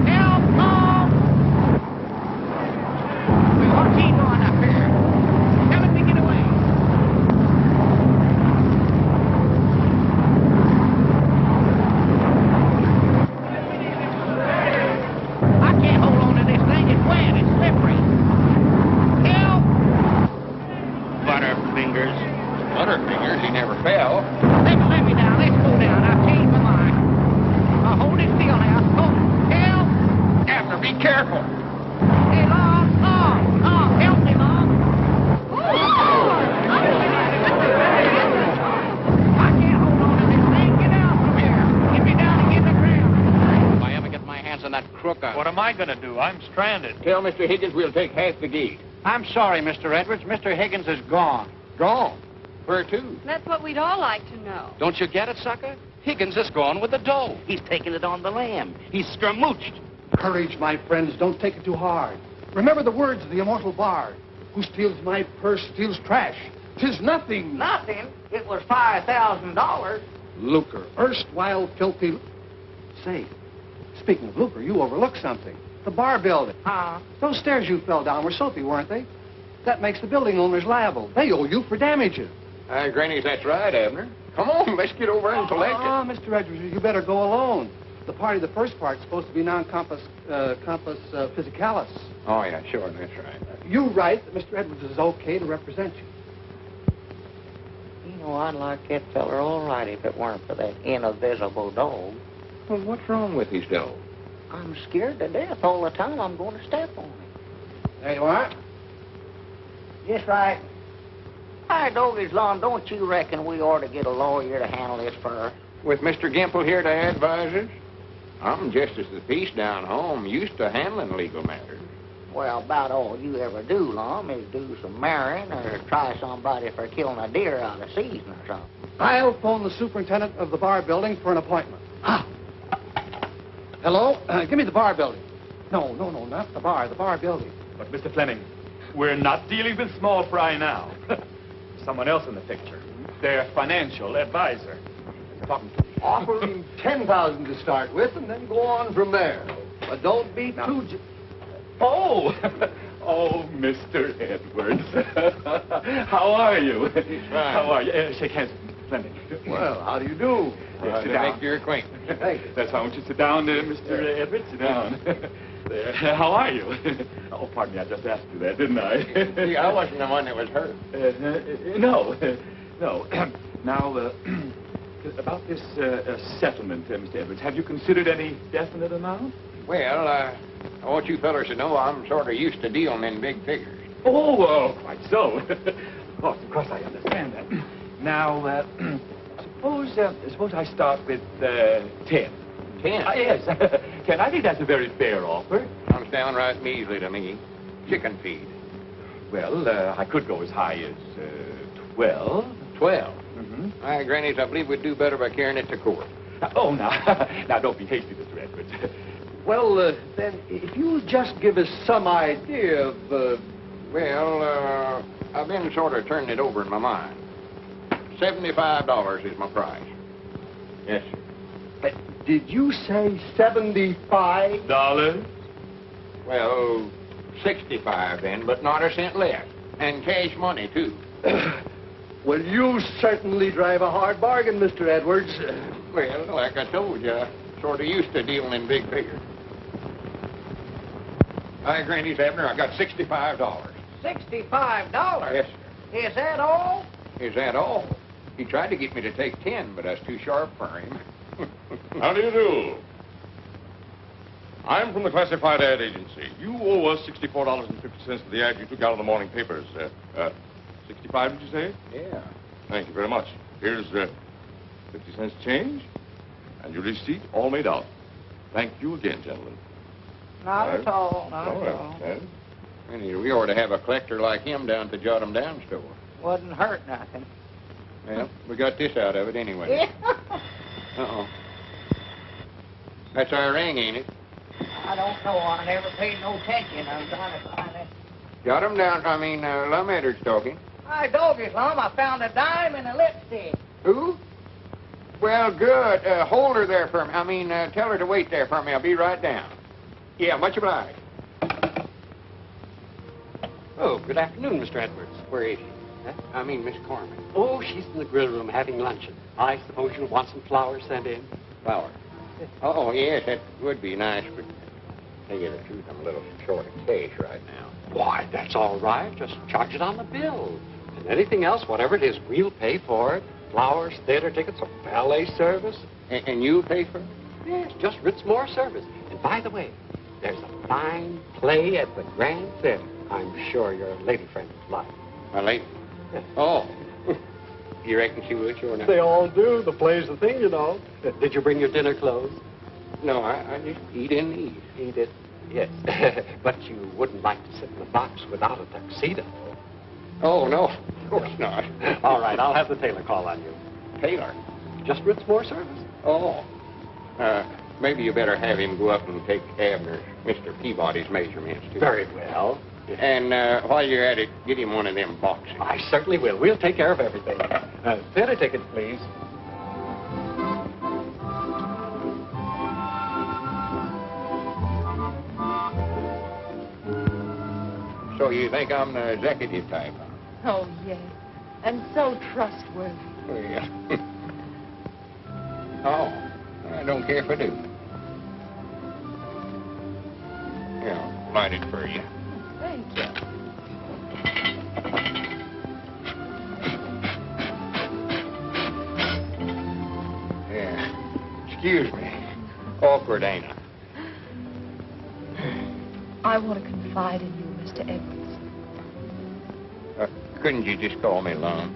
Help, Tom. What's he doing up here? Tell him to get away. I can't hold on to this thing. It's wet. It's slippery. Help! Butterfingers. Butterfingers? He never fell. Let me down. Let's go down. I've changed my mind. Hold it still now. Help! Abner, be careful. Hey, Lon. Help me, Mom. I can't hold on to this thing. Get out from here. Get me down and get the ground. If I ever get my hands on that crook, What am I going to do? I'm stranded. Tell Mr. Higgins we'll take half the gate. I'm sorry, Mr. Edwards. Mr. Higgins is gone. Gone? Where to? That's what we'd all like to know. Don't you get it, sucker? Higgins is gone with the dough. He's taking it on the lam. He's scramooched. Courage, my friends. Don't take it too hard. Remember the words of the immortal bard. Who steals my purse steals trash. 'Tis nothing. Nothing. It was $5,000. Lucre, erstwhile filthy... Say, speaking of lucre, you overlooked something. The bar building. Huh? Those stairs you fell down were soapy, weren't they? That makes the building owners liable. They owe you for damages. Granny, that's right, Abner. Come on, let's get over and collect it. Mr. Edwards, you better go alone. The party, the first part's supposed to be non-compos physicalis. Oh, yeah, sure, that's right. You write that Mr. Edwards is okay to represent you. You know, I'd like that feller all right if it weren't for that invisible dog. Well, what's wrong with his dog? I'm scared to death all the time I'm going to step on him. There you are. Just right. Hi, Doggy's Lawn, don't you reckon we ought to get a lawyer to handle this for us? With Mr. Gimple here to advise us? I'm Justice of the Peace down home, used to handling legal matters. Well, about all you ever do, Lum, is do some marrying or try somebody for killing a deer out of season or something. I'll phone the superintendent of the bar building for an appointment. Hello? Give me the bar building. No, not the bar building. But, Mr. Fleming, we're not dealing with small fry now. Someone else in the picture. Their financial advisor. Talking to me. Offer him $10,000 to start with, and then go on from there. But don't be too... Oh, Mr. Edwards. How are you? How are you? Shake hands with Mr. Fleming. Well, how do you do? Sit down. Make your acquaintance. Thank you. That's why I want you to sit down, Mr. Edwards. Sit down. There. How are you? Oh, pardon me, I just asked you that, didn't I? See, I wasn't the one that was hurt. No. Now, about this settlement, Mr. Edwards, have you considered any definite amount? Well, I want you fellers to know I'm sort of used to dealing in big figures. Oh, quite so. Of course, I understand that. Now, suppose I start with 10. 10? Yes, 10. I think that's a very fair offer. Sounds downright measly to me. Chicken feed. Well, I could go as high as 12. 12? Mm-hmm. Grannies, I believe we'd do better by carrying it to court. Now, don't be hasty, Mr. Edwards. Well, then, if you just give us some idea of... Well, I've been sort of turning it over in my mind. $75 is my price. Yes, sir. Did you say $75? Well, 65 then, but not a cent less. And cash money, too. Well, you certainly drive a hard bargain, Mr. Edwards. Well, like I told you, I sort of used to dealing in big figures. Hi, Granny's Abner, I got $65. $65? Yes, sir. Is that all? Is that all? He tried to get me to take 10, but I was too sharp for him. How do you do? I'm from the Classified Ad Agency. You owe us $64.50 for the ad you took out of the morning papers. 65, did you say? Yeah. Thank you very much. Here's 50 cents change, and your receipt all made out. Thank you again, gentlemen. Not at all, not at all. Anyway, we ought to have a collector like him down at the Jot 'em Down store. Wouldn't hurt nothing. Well, we got this out of it anyway. Yeah. Uh-oh. That's our ring, ain't it? I don't know. I never paid no attention. I'm trying to find it. Jot 'em Down, Lum Edwards talking. Hi, Doggy's Lum. I found a dime and a lipstick. Who? Well, good. Hold her there for me. Tell her to wait there for me. I'll be right down. Yeah, much obliged. Oh, good afternoon, Mr. Edwards. Where is she? Huh? Miss Corman. Oh, she's in the grill room having luncheon. I suppose you'll want some flowers sent in. Flowers? Oh, yes, that would be nice, but to tell you the truth, I'm a little short of cash right now. Why, that's all right. Just charge it on the bill. And anything else, whatever it is, we'll pay for it. Flowers, theater tickets, or ballet service. And you'll pay for it? Yes, just Ritzmore service. And by the way, there's a fine play at the Grand Theater. I'm sure your lady friend would like. My lady? Yes. Oh. You reckon she would, sure enough? They all do. The play's the thing, you know. Did you bring your dinner clothes? No, I just eat in these. Eat it? Yes. But you wouldn't like to sit in the box without a tuxedo. Oh, no. Of course not. All right, I'll have the tailor call on you. Tailor? Just Ritzmore service. Oh. Maybe you better have him go up and take Abner, Mr. Peabody's measurements, too. Very well. And while you're at it, get him one of them boxes. I certainly will. We'll take care of everything. Theater tickets, please. So you think I'm the executive type? Oh, yes. And so trustworthy. Well, oh, I don't care if I do. Yeah, light it for you. Thank you. Yeah. Excuse me. Awkward, ain't I? I want to confide in you, Mr. Edwards. Couldn't you just call me Lum?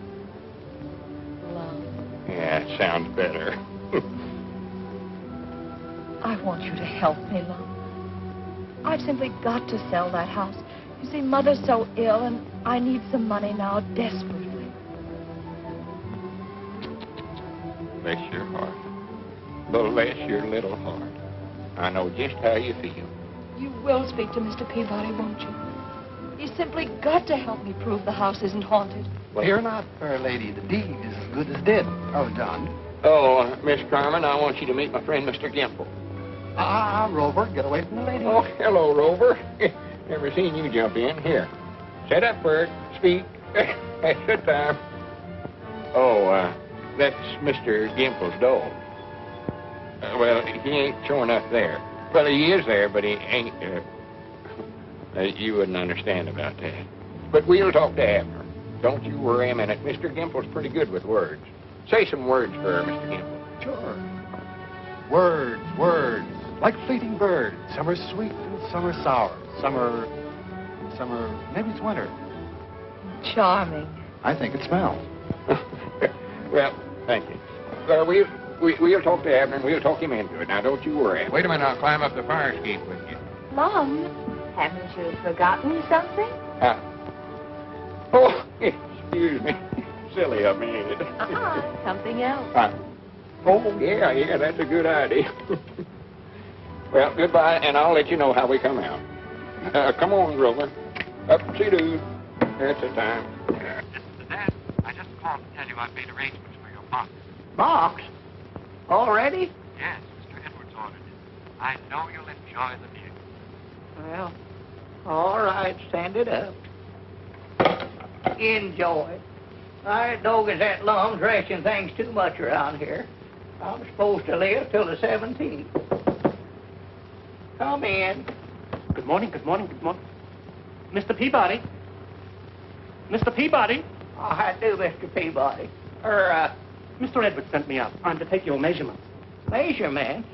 Love. Yeah, it sounds better. I want you to help me, Lum. I've simply got to sell that house. You see, Mother's so ill, and I need some money now desperately. Bless your heart. Bless your little heart. I know just how you feel. You will speak to Mr. Peabody, won't you? You simply got to help me prove the house isn't haunted. Well, fear not, fair lady. The deed is as good as dead. Oh, John. Oh, Miss Carmen, I want you to meet my friend, Mr. Gimple. Rover, get away from the lady. Oh, hello, Rover. Never seen you jump in. Here. Sit up, Bert. Speak. That's good time. Oh, that's Mr. Gimple's dog. Well, he ain't showing up there. Well, he is there, but he ain't. You wouldn't understand about that. But we'll talk to Abner. Don't you worry a minute. Mr. Gimple's pretty good with words. Say some words for her, Mr. Gimple. Sure. Words. Like fleeting birds. Some are sweet and some are sour. Some are, maybe it's winter. Charming. I think it smells. Well, thank you. We'll talk to Abner and we'll talk him into it. Now, don't you worry. Wait a minute, I'll climb up the fire escape with you. Mom, haven't you forgotten something? Oh, excuse me. Silly of me, ain't it? Something else. Oh, yeah, that's a good idea. Well, goodbye, and I'll let you know how we come out. Come on, Grover. Up-see-doo. That's the time. Dad, I just called to tell you I've made arrangements for your box. Box? Already? Yes, Mr. Edwards ordered it. I know you'll enjoy the view. Well, all right, send it up. Enjoy. I dog is that Lum dressing things too much around here. I'm supposed to live till the 17th. Come in. Good morning. Mr. Peabody? Mr. Peabody? I do, Mr. Peabody. Mr. Edwards sent me up. I'm to take your measurements. Measurements?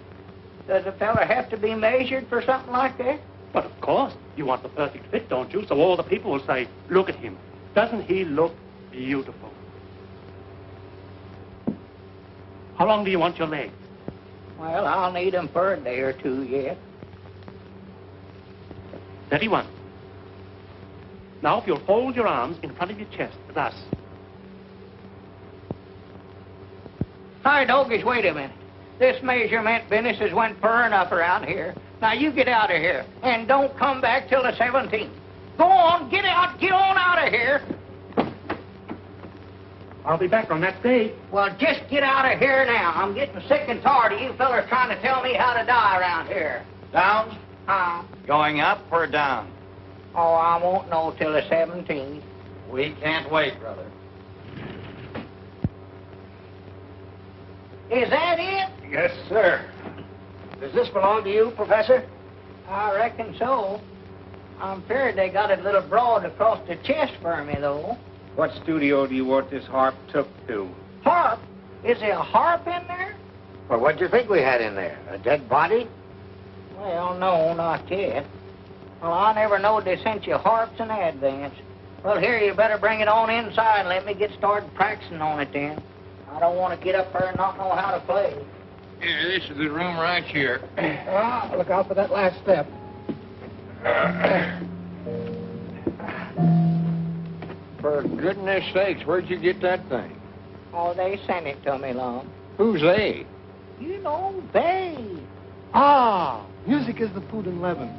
Does a fella have to be measured for something like that? But of course, you want the perfect fit, don't you? So all the people will say, look at him. Doesn't he look beautiful? How long do you want your legs? Well, I'll need them for a day or two yet. 31. Now, if you'll fold your arms in front of your chest, thus. Hi, doggies, wait a minute. This measurement business has went fur enough around here. Now, you get out of here, and don't come back till the 17th. Go on, get out, get on out of here. I'll be back on that day. Well, just get out of here now. I'm getting sick and tired of you fellas trying to tell me how to die around here. Downs? Going up or down? Oh, I won't know till the 17th. We can't wait, brother. Is that it? Yes, sir. Does this belong to you, Professor? I reckon so. I'm feared they got it a little broad across the chest for me, though. What studio do you want this harp took to? Harp? Is there a harp in there? Well, what'd you think we had in there? A dead body? Well, no, not yet. Well, I never knowed they sent you harps in advance. Well, here, you better bring it on inside and let me get started practicing on it then. I don't want to get up there and not know how to play. Yeah, this is the room right here. Look out for that last step. For goodness sakes, where'd you get that thing? Oh, they sent it to me, Lum. Who's they? You know, they. Music is the food and leaven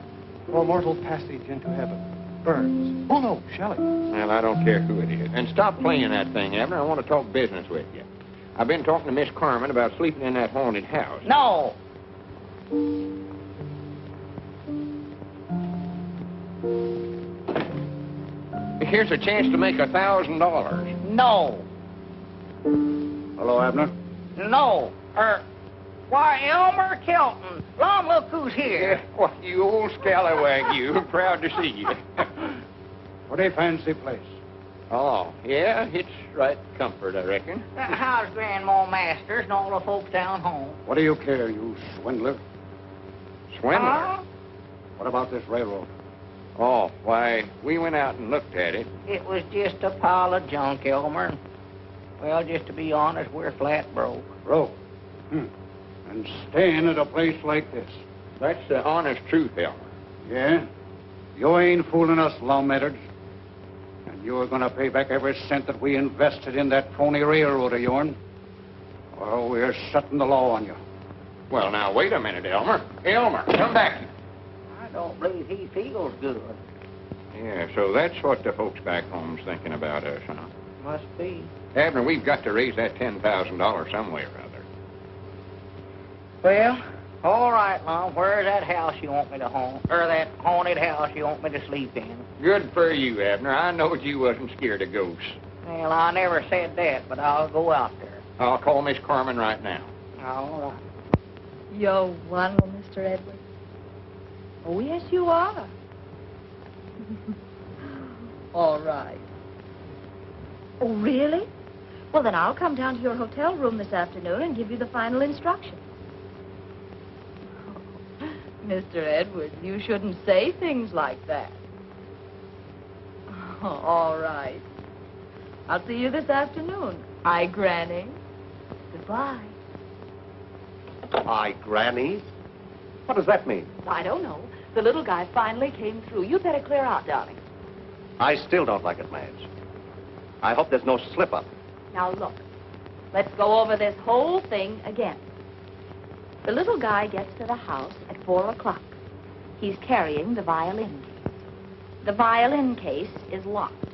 for mortal passage into heaven. Burns. Oh, no, Shelley. Well, I don't care who it is. And stop playing that thing, Abner. I want to talk business with you. I've been talking to Miss Carmen about sleeping in that haunted house. No. Here's a chance to make $1,000. No. Hello, Abner. No. Why, Elmer Kelton. Lom, look who's here. Why, you old scallywag, you. Proud to see you. What a fancy place. Oh, yeah, it's right comfort, I reckon. How's Grandma Masters and all the folks down home? What do you care, you swindler? Swindler? Huh? What about this railroad? Oh, why, we went out and looked at it. It was just a pile of junk, Elmer. Well, just to be honest, we're flat broke. Broke? And staying at a place like this. That's the honest truth, Elmer. Yeah? You ain't fooling us, Lum Edwards. And you're going to pay back every cent that we invested in that phony railroad of yourn. Or we're setting the law on you. Well, now, wait a minute, Elmer. Elmer, come back. I don't believe he feels good. Yeah, so that's what the folks back home's thinking about us, huh? Must be. Abner, we've got to raise that $10,000 some way or other. Well, all right, Mom. Where's that house you want me to haunt? Or that haunted house you want me to sleep in? Good for you, Abner. I knowed you wasn't scared of ghosts. Well, I never said that, but I'll go out there. I'll call Miss Carmen right now. All right. You're wonderful, Mr. Edwards. Oh, yes, you are. All right. Oh, really? Well, then I'll come down to your hotel room this afternoon and give you the final instructions. Mr. Edwards, you shouldn't say things like that. Oh, all right. I'll see you this afternoon. Aye, Granny. Goodbye. Aye, Granny? What does that mean? I don't know. The little guy finally came through. You'd better clear out, darling. I still don't like it, Madge. I hope there's no slip-up. Now, look. Let's go over this whole thing again. The little guy gets to the house at 4 o'clock. He's carrying the violin case. The violin case is locked.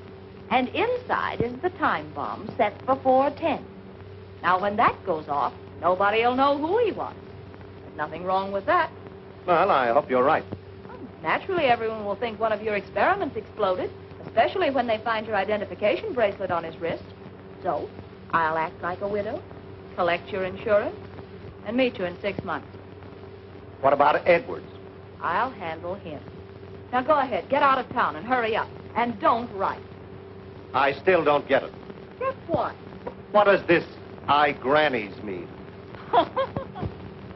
And inside is the time bomb set for 4:10. Now, when that goes off, nobody'll know who he was. There's nothing wrong with that. Well, I hope you're right. Naturally, everyone will think one of your experiments exploded, especially when they find your identification bracelet on his wrist. So, I'll act like a widow, collect your insurance, and meet you in 6 months. What about Edwards? I'll handle him. Now, go ahead. Get out of town and hurry up. And don't write. I still don't get it. Get what? What does this "I Grannies" mean?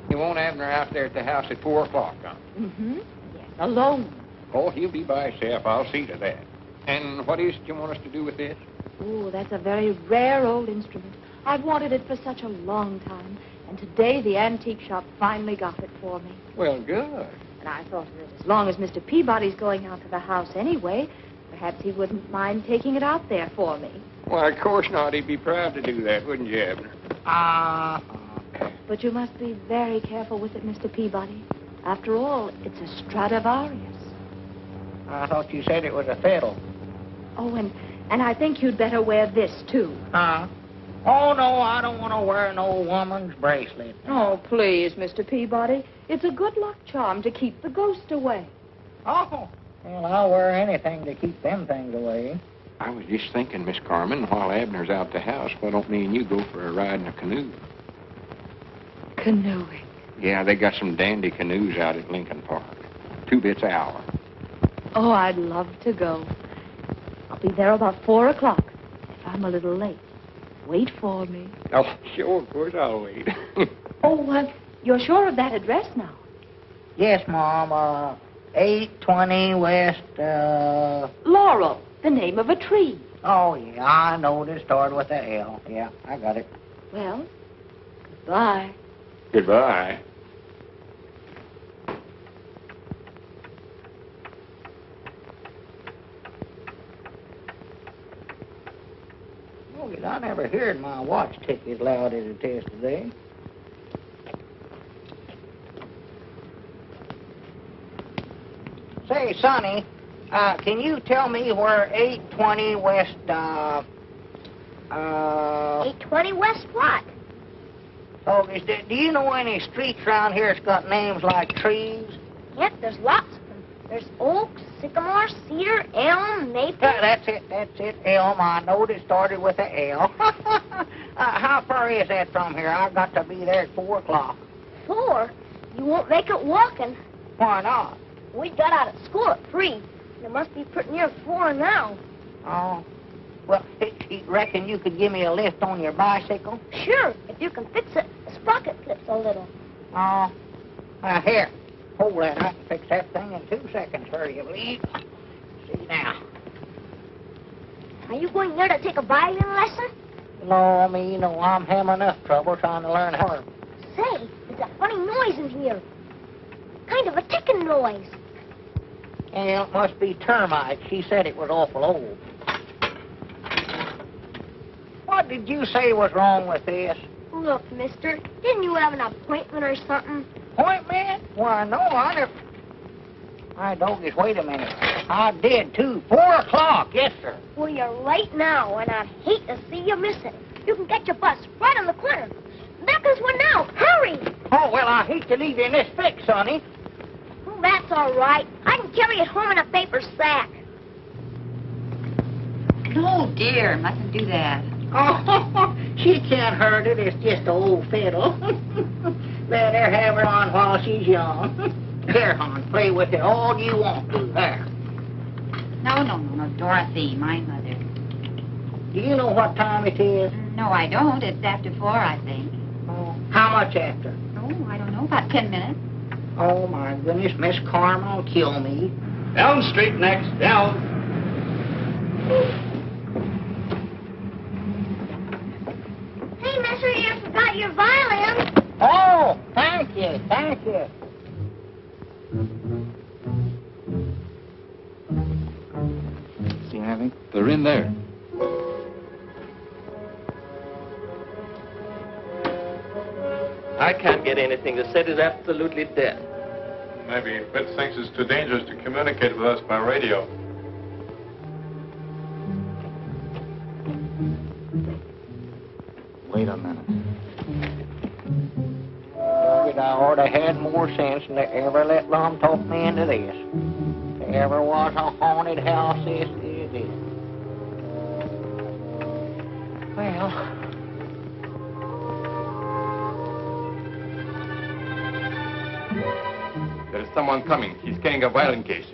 You want Abner out there at the house at 4 o'clock, huh? Mm-hmm. Yes, alone. Oh, he'll be by himself. I'll see to that. And what is it you want us to do with this? Oh, that's a very rare old instrument. I've wanted it for such a long time. And today the antique shop finally got it for me. Well, good. And I thought that as long as Mr. Peabody's going out to the house anyway, perhaps he wouldn't mind taking it out there for me. Why, of course not. He'd be proud to do that, wouldn't you, Abner? But you must be very careful with it, Mr. Peabody. After all, it's a Stradivarius. I thought you said it was a fiddle. Oh, and I think you'd better wear this, too. Huh? Oh, no, I don't want to wear no woman's bracelet. Oh, please, Mr. Peabody. It's a good luck charm to keep the ghost away. Oh, well, I'll wear anything to keep them things away. I was just thinking, Miss Carmen, while Abner's out the house, why don't me and you go for a ride in a canoe? Canoeing? Yeah, they got some dandy canoes out at Lincoln Park. 2 bits an hour. Oh, I'd love to go. I'll be there about 4 o'clock. If I'm a little late, wait for me. Oh, sure, of course I'll wait. Oh, you're sure of that address now? Yes, Mom. 820 West, Laurel, the name of a tree. Oh, yeah, I know this started with a L. Yeah, I got it. Well, goodbye. Goodbye. Oh, I never heard my watch tick as loud as it is today. Say, Sonny, can you tell me where 820 West, 820 West what? Oh, do you know any streets around here that's got names like trees? Yep, there's lots of them. There's oak, sycamore, cedar, elm, maple. That's it, elm. I knowed it started with a L. How far is that from here? I've got to be there at 4 o'clock. 4? You won't make it walking. Why not? We got out of school at 3. It must be pretty near 4 now. Oh. Well, you reckon you could give me a lift on your bicycle? Sure, if you can fix it. The sprocket clips a little. Oh. Here. Hold that. I can fix that thing in 2 seconds, hurry, you believe. See now. Are you going there to take a violin lesson? No, me, no. I'm having enough trouble trying to learn how. Say, there's a funny noise in here. Kind of a ticking noise. Yeah, it must be termites. She said it was awful old. What did you say was wrong with this? Look, mister, didn't you have an appointment or something? Appointment? Why, no, I never... My doggies, wait a minute. I did, too. 4 o'clock, yes, sir. Well, you're late now, and I'd hate to see you miss it. You can get your bus right on the corner. There goes one now. Hurry! Oh, well, I hate to leave you in this fix, sonny. Oh, that's all right. I can carry it home in a paper sack. Oh, dear, mustn't do that. Oh, she can't hurt it. It's just an old fiddle. Let her have her on while she's young. Here, hon, play with it all you want to. There. No, Dorothy, my mother. Do you know what time it is? No, I don't. It's after 4, I think. Oh, how much after? Oh, I don't know, about 10 minutes. Oh, my goodness, Miss Carmel will kill me. Elm Street next, down. Hey, mister, you forgot your violin. Oh, thank you, thank you. See anything? They're in there. I can't get anything. The set is absolutely dead. Maybe Fitz thinks it's too dangerous to communicate with us by radio. Wait a minute. I ought to had more sense than to ever let Lum talk me into this. If there ever was a haunted house, this is it. Well... There's someone coming. He's carrying a violin case.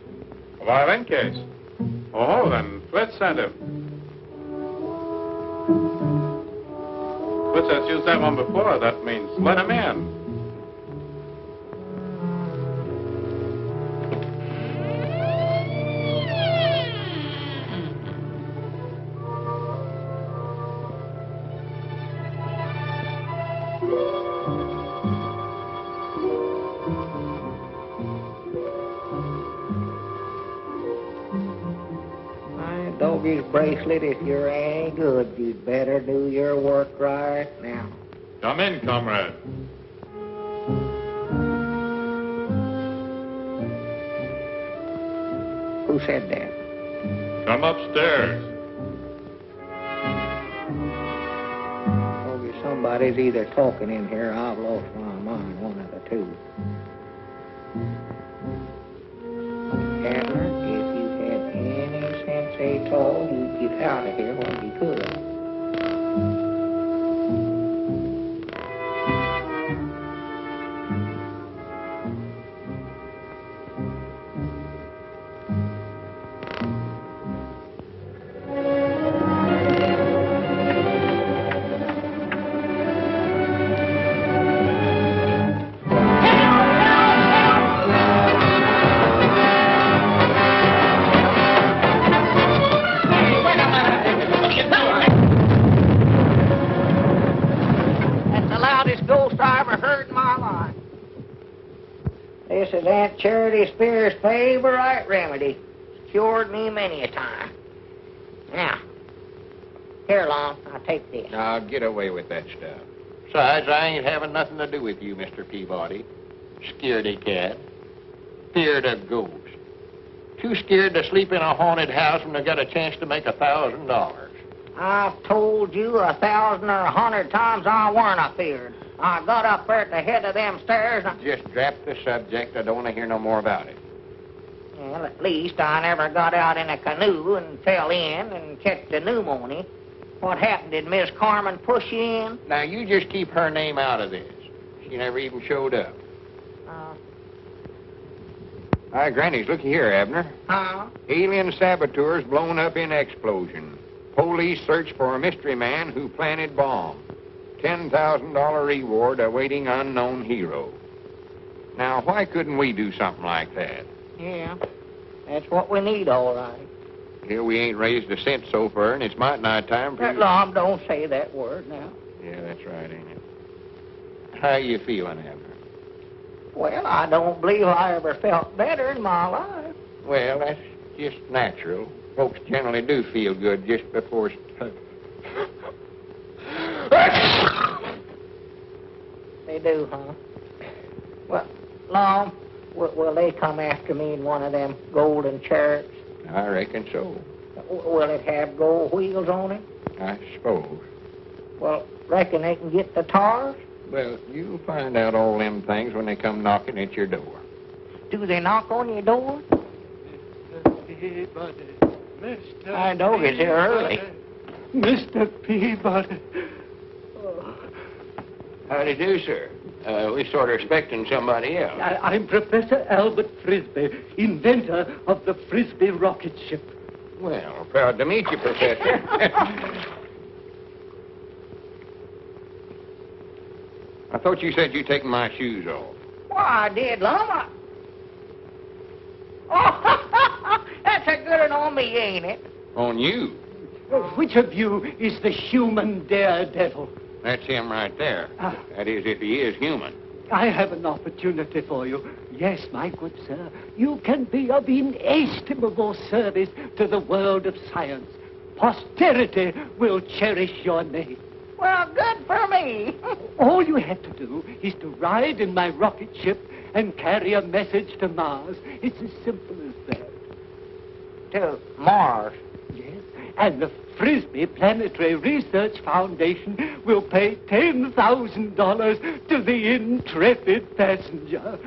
A violin case? Oh, then Fitz sent him. Fitz has used that one before. That means let him in. Doggy's bracelet, if you're any good, you'd better do your work right now. Come in, comrade. Who said that? Come upstairs. Doggy, somebody's either talking in here or I've lost my mind, one of the two. Abner, if you had any sense at all, you'd get out of here when you could. This is Aunt Charity Spears' favorite remedy. It's cured me many a time. Now, here, Lon, I'll take this. Now, get away with that stuff. Besides, I ain't having nothing to do with you, Mr. Peabody. Scaredy cat. Feared of ghosts. Too scared to sleep in a haunted house when they got a chance to make $1,000. I've told you 1,000 or 100 times I weren't afeard. I got up there at the head of them stairs and... Just drop the subject. I don't want to hear no more about it. Well, at least I never got out in a canoe and fell in and catch the pneumonia. What happened? Did Miss Carmen push you in? Now, you just keep her name out of this. She never even showed up. Hi, Grannies, looky here, Abner. Huh? Alien saboteurs blown up in explosion. Police search for a mystery man who planted bomb. $10,000 reward awaiting unknown hero. Now, why couldn't we do something like that? Yeah, that's what we need, all right. Here we ain't raised a cent so far, and it's might nigh time for you. Lom, don't say that word now. Yeah, that's right, ain't it? How you feeling, Abner? Well, I don't believe I ever felt better in my life. Well, that's just natural. Folks generally do feel good just before... They do, huh? Well, Lom, will they come after me in one of them golden chariots? I reckon so. Will it have gold wheels on it? I suppose. Well, reckon they can get the tars? Well, you'll find out all them things when they come knocking at your door. Do they knock on your door? Peabody, Mr. I know it's here early. Mr. Peabody. Oh. How do you do, sir? We sort of expecting somebody else. I'm Professor Albert Frisbee, inventor of the Frisbee rocket ship. Well, proud to meet you, Professor. I thought you said you'd taken my shoes off. Why, I did, Lom. Oh, that's a good one on me, ain't it? On you? Which of you is the human daredevil? That's him right there. That is, if he is human. I have an opportunity for you. Yes, my good sir. You can be of inestimable service to the world of science. Posterity will cherish your name. Well, good for me. All you have to do is to ride in my rocket ship and carry a message to Mars. It's as simple as that. To Mars? Yes, and the Frisbee Planetary Research Foundation will pay $10,000 to the intrepid passenger.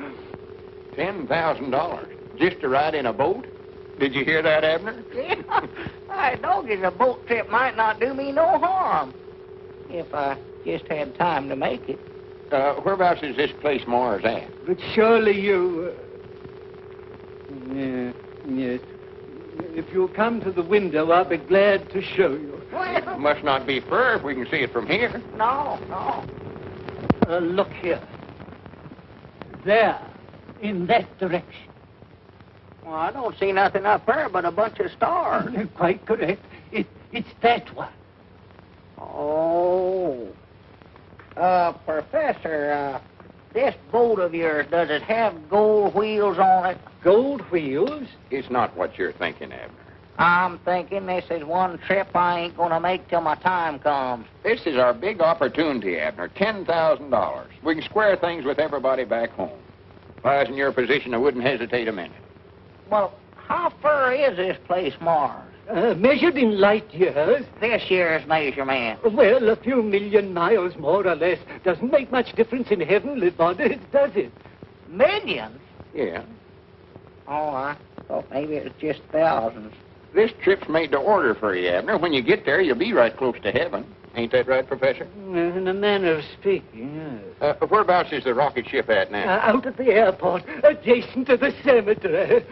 $10,000? Just to ride in a boat? Did you hear that, Abner? Yeah, I told you the boat trip might not do me no harm. If I just had time to make it. Whereabouts is this place Mars at? But surely you... Yes. If you'll come to the window, I'll be glad to show you. Well, Must not be far if we can see it from here. No. Look here. There, in that direction. Well, I don't see nothing up there but a bunch of stars. Quite correct. It's that one. Oh. Professor, this boat of yours, does it have gold wheels on it? Gold wheels? It's not what you're thinking, Abner. I'm thinking this is one trip I ain't gonna make till my time comes. This is our big opportunity, Abner. $10,000. We can square things with everybody back home. If I was in your position, I wouldn't hesitate a minute. Well, how far is this place, Mars? Measured in light years. This year's measurement. Well, a few million miles, more or less. Doesn't make much difference in heavenly bodies, does it? Millions? Yeah. Oh, I thought maybe it was just thousands. This trip's made to order for you, Abner. When you get there, you'll be right close to heaven. Ain't that right, Professor? In a manner of speaking, yes. Whereabouts is the rocket ship at now? Out at the airport, adjacent to the cemetery.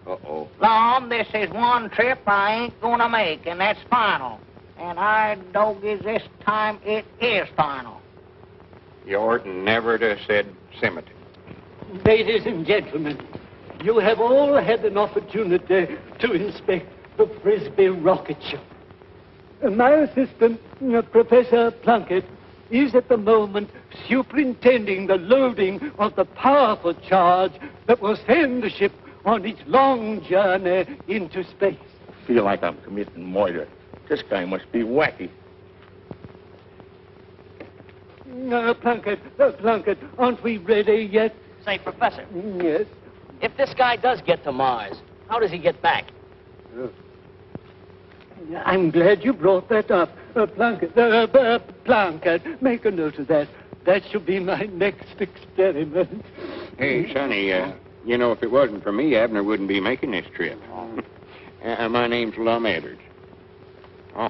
Uh-oh. Lom, this is one trip I ain't gonna make, and that's final. And I doggies this time it is final. You oughtn't never to have said cemetery. Ladies and gentlemen, you have all had an opportunity to inspect the Frisbee rocket ship. My assistant, Professor Plunkett, is at the moment superintending the loading of the powerful charge that will send the ship on its long journey into space. I feel like I'm committing murder. This guy must be wacky. Plunkett, aren't we ready yet? Say, Professor. Yes? If this guy does get to Mars, how does he get back? I'm glad you brought that up. Plunkett, make a note of that. That should be my next experiment. Hey, Sonny, You know, if it wasn't for me, Abner wouldn't be making this trip. My name's Lum Edwards. Oh.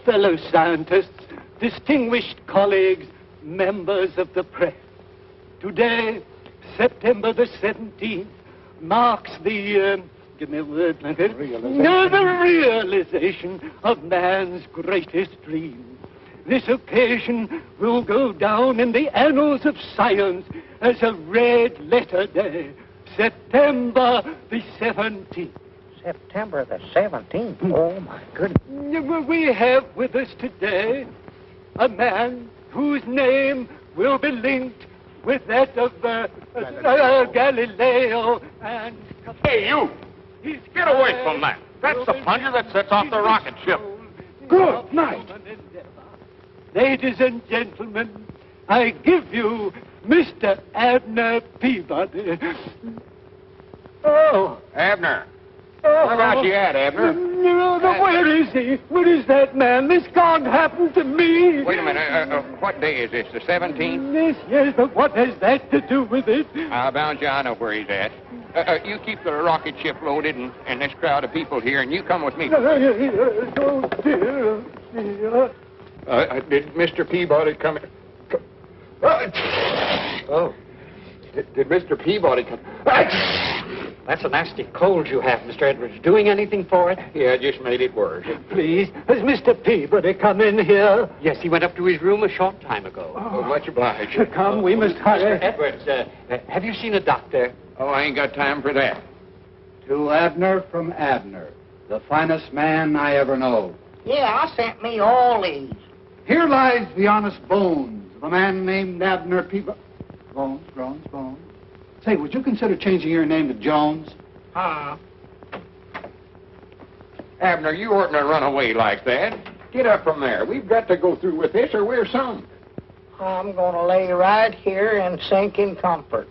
Fellow scientists, distinguished colleagues, members of the press. Today, September the 17th, marks the, give me a word, Blanket. The realization of man's greatest dream. This occasion will go down in the annals of science as a red letter day, September the 17th. September the 17th? Oh, my goodness. We have with us today a man whose name will be linked with that of Galileo and... Hey, you! Get away from that. That's the plunger that sets off the rocket ship. Good night. Ladies and gentlemen, I give you Mr. Abner Peabody. Oh. Abner. Where about you at, Abner? Where is he? Where is that man? This can't happen to me. Wait a minute. What day is this? The 17th? Yes, but what has that to do with it? I'll bound you, I know where he's at. You keep the rocket ship loaded and this crowd of people here, and you come with me. Oh, dear. Did Mr. Peabody come? Oh. Did Mr. Peabody come? That's a nasty cold you have, Mr. Edwards. Doing anything for it? Yeah, just made it worse. Please, has Mr. Peabody come in here? Yes, he went up to his room a short time ago. Oh, much obliged. Come, we must hurry. Mr. Edwards, have you seen a doctor? Oh, I ain't got time for that. To Abner from Abner, the finest man I ever know. Yeah, I sent me all these. Here lies the honest bones of a man named Abner Peabody. Bones. Say, would you consider changing your name to Jones? Abner, you oughtn't to run away like that. Get up from there. We've got to go through with this or we're sunk. I'm going to lay right here and sink in comfort.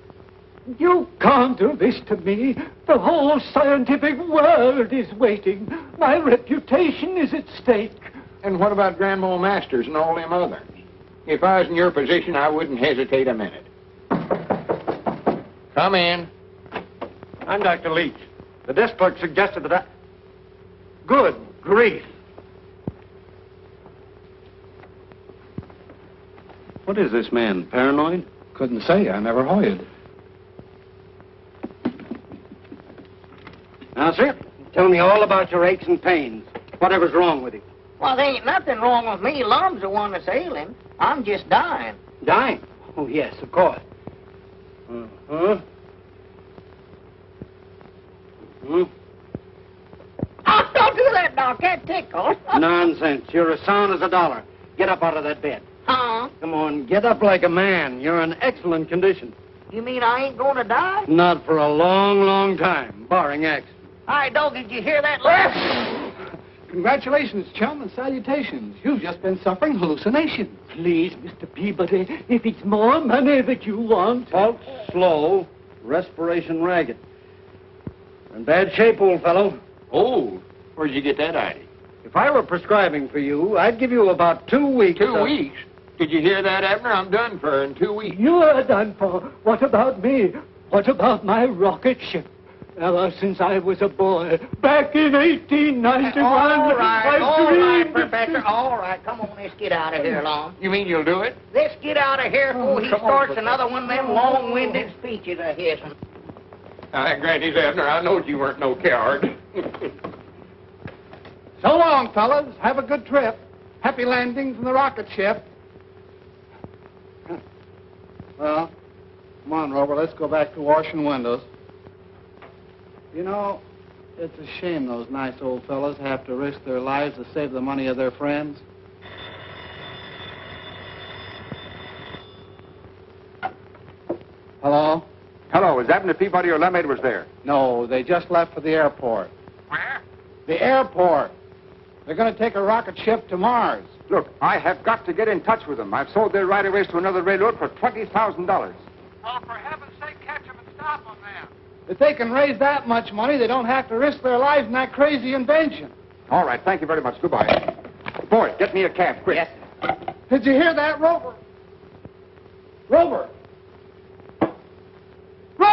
You can't do this to me. The whole scientific world is waiting. My reputation is at stake. And what about Grandma Masters and all them others? If I was in your position, I wouldn't hesitate a minute. Come in. I'm Dr. Leach. The desk clerk suggested that I... Good grief. What is this man, paranoid? Couldn't say. I never hoyed. Now, sir, tell me all about your aches and pains. Whatever's wrong with you. Well, there ain't nothing wrong with me. Lum's the one that's ailing. I'm just dying. Dying? Oh, yes, of course. Oh, don't do that, Doc. That tickles. Nonsense. You're as sound as a dollar. Get up out of that bed. Huh? Come on, get up like a man. You're in excellent condition. You mean I ain't gonna die? Not for a long, long time, barring accident. Hi, Dog, did you hear that laugh? Congratulations, chum, and salutations. You've just been suffering hallucinations. Please, Mr. Peabody, if it's more money that you want... Pulse slow, respiration ragged. In bad shape, old fellow. Old? Where'd you get that idea? If I were prescribing for you, I'd give you about 2 weeks. 2 weeks? Did you hear that, Abner? I'm done for in 2 weeks. You're done for. What about me? What about my rocket ship? Ever since I was a boy, back in 1891, All right, dreamed... Professor. All right, come on, let's get out of here, Long. You mean you'll do it? Let's get out of here before he starts another one of them long-winded speeches of his. Granny's Abner, I knowed you weren't no coward. So long, fellas. Have a good trip. Happy landings in the rocket ship. Well, come on, Rover. Let's go back to washing windows. You know, it's a shame those nice old fellas have to risk their lives to save the money of their friends. Hello? Hello, is Abner Peabody or Lum Edwards there? No, they just left for the airport. Where? The airport. They're going to take a rocket ship to Mars. Look, I have got to get in touch with them. I've sold their right-of-ways to another railroad for $20,000. Oh, for heaven's sake, catch them and stop them now. If they can raise that much money, they don't have to risk their lives in that crazy invention. All right, thank you very much. Goodbye. Boy, get me a cab, quick. Yes. Did you hear that, Rover? Rover,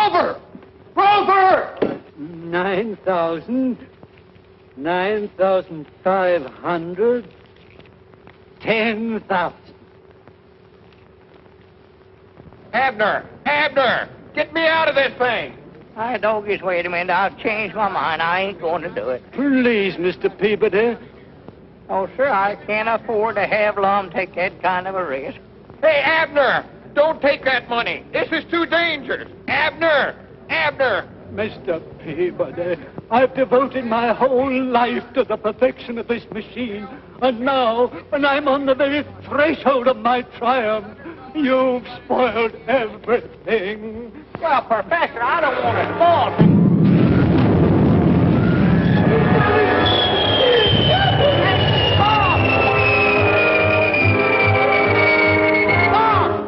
Rover! Rover! 9,000. 9,500. 10,000. Abner! Abner! Get me out of this thing! I doggies, wait a minute. I've changed my mind. I ain't going to do it. Please, Mr. Peabody. Oh, sir, I can't afford to have Lum take that kind of a risk. Hey, Abner! Don't take that money. This is too dangerous. Abner! Abner! Mr. Peabody, I've devoted my whole life to the perfection of this machine. And now, when I'm on the very threshold of my triumph, you've spoiled everything. Well, Professor, I don't want to spoil things.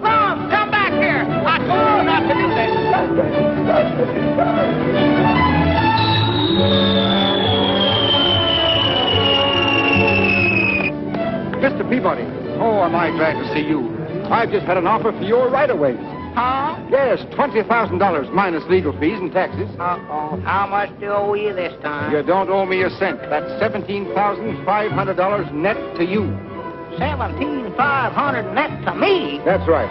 Lum, come back here. I told you not to do that. Mr. Peabody, oh, am I glad to see you. I've just had an offer for your right-of-ways. Huh? Yes, $20,000 minus legal fees and taxes. Uh-oh. How much do I owe you this time? You don't owe me a cent. That's $17,500 net to you. $17,500 net to me? That's right.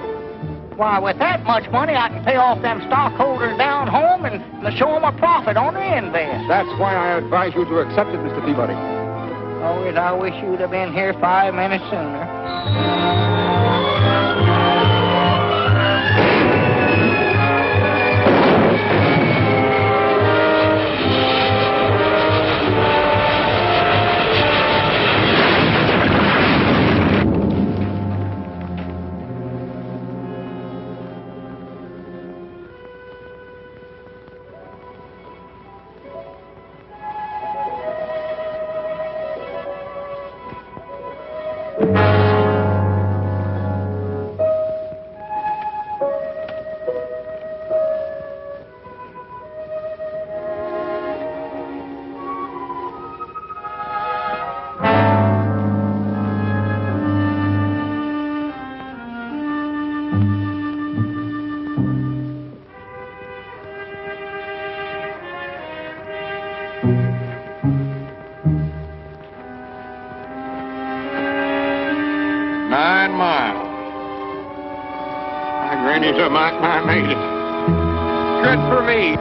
Why, with that much money, I can pay off them stockholders down home and show them a profit on their invest. That's why I advise you to accept it, Mr. Peabody. Oh, yes, I wish you'd have been here 5 minutes sooner. Granny's a mite, I made it. Good for me.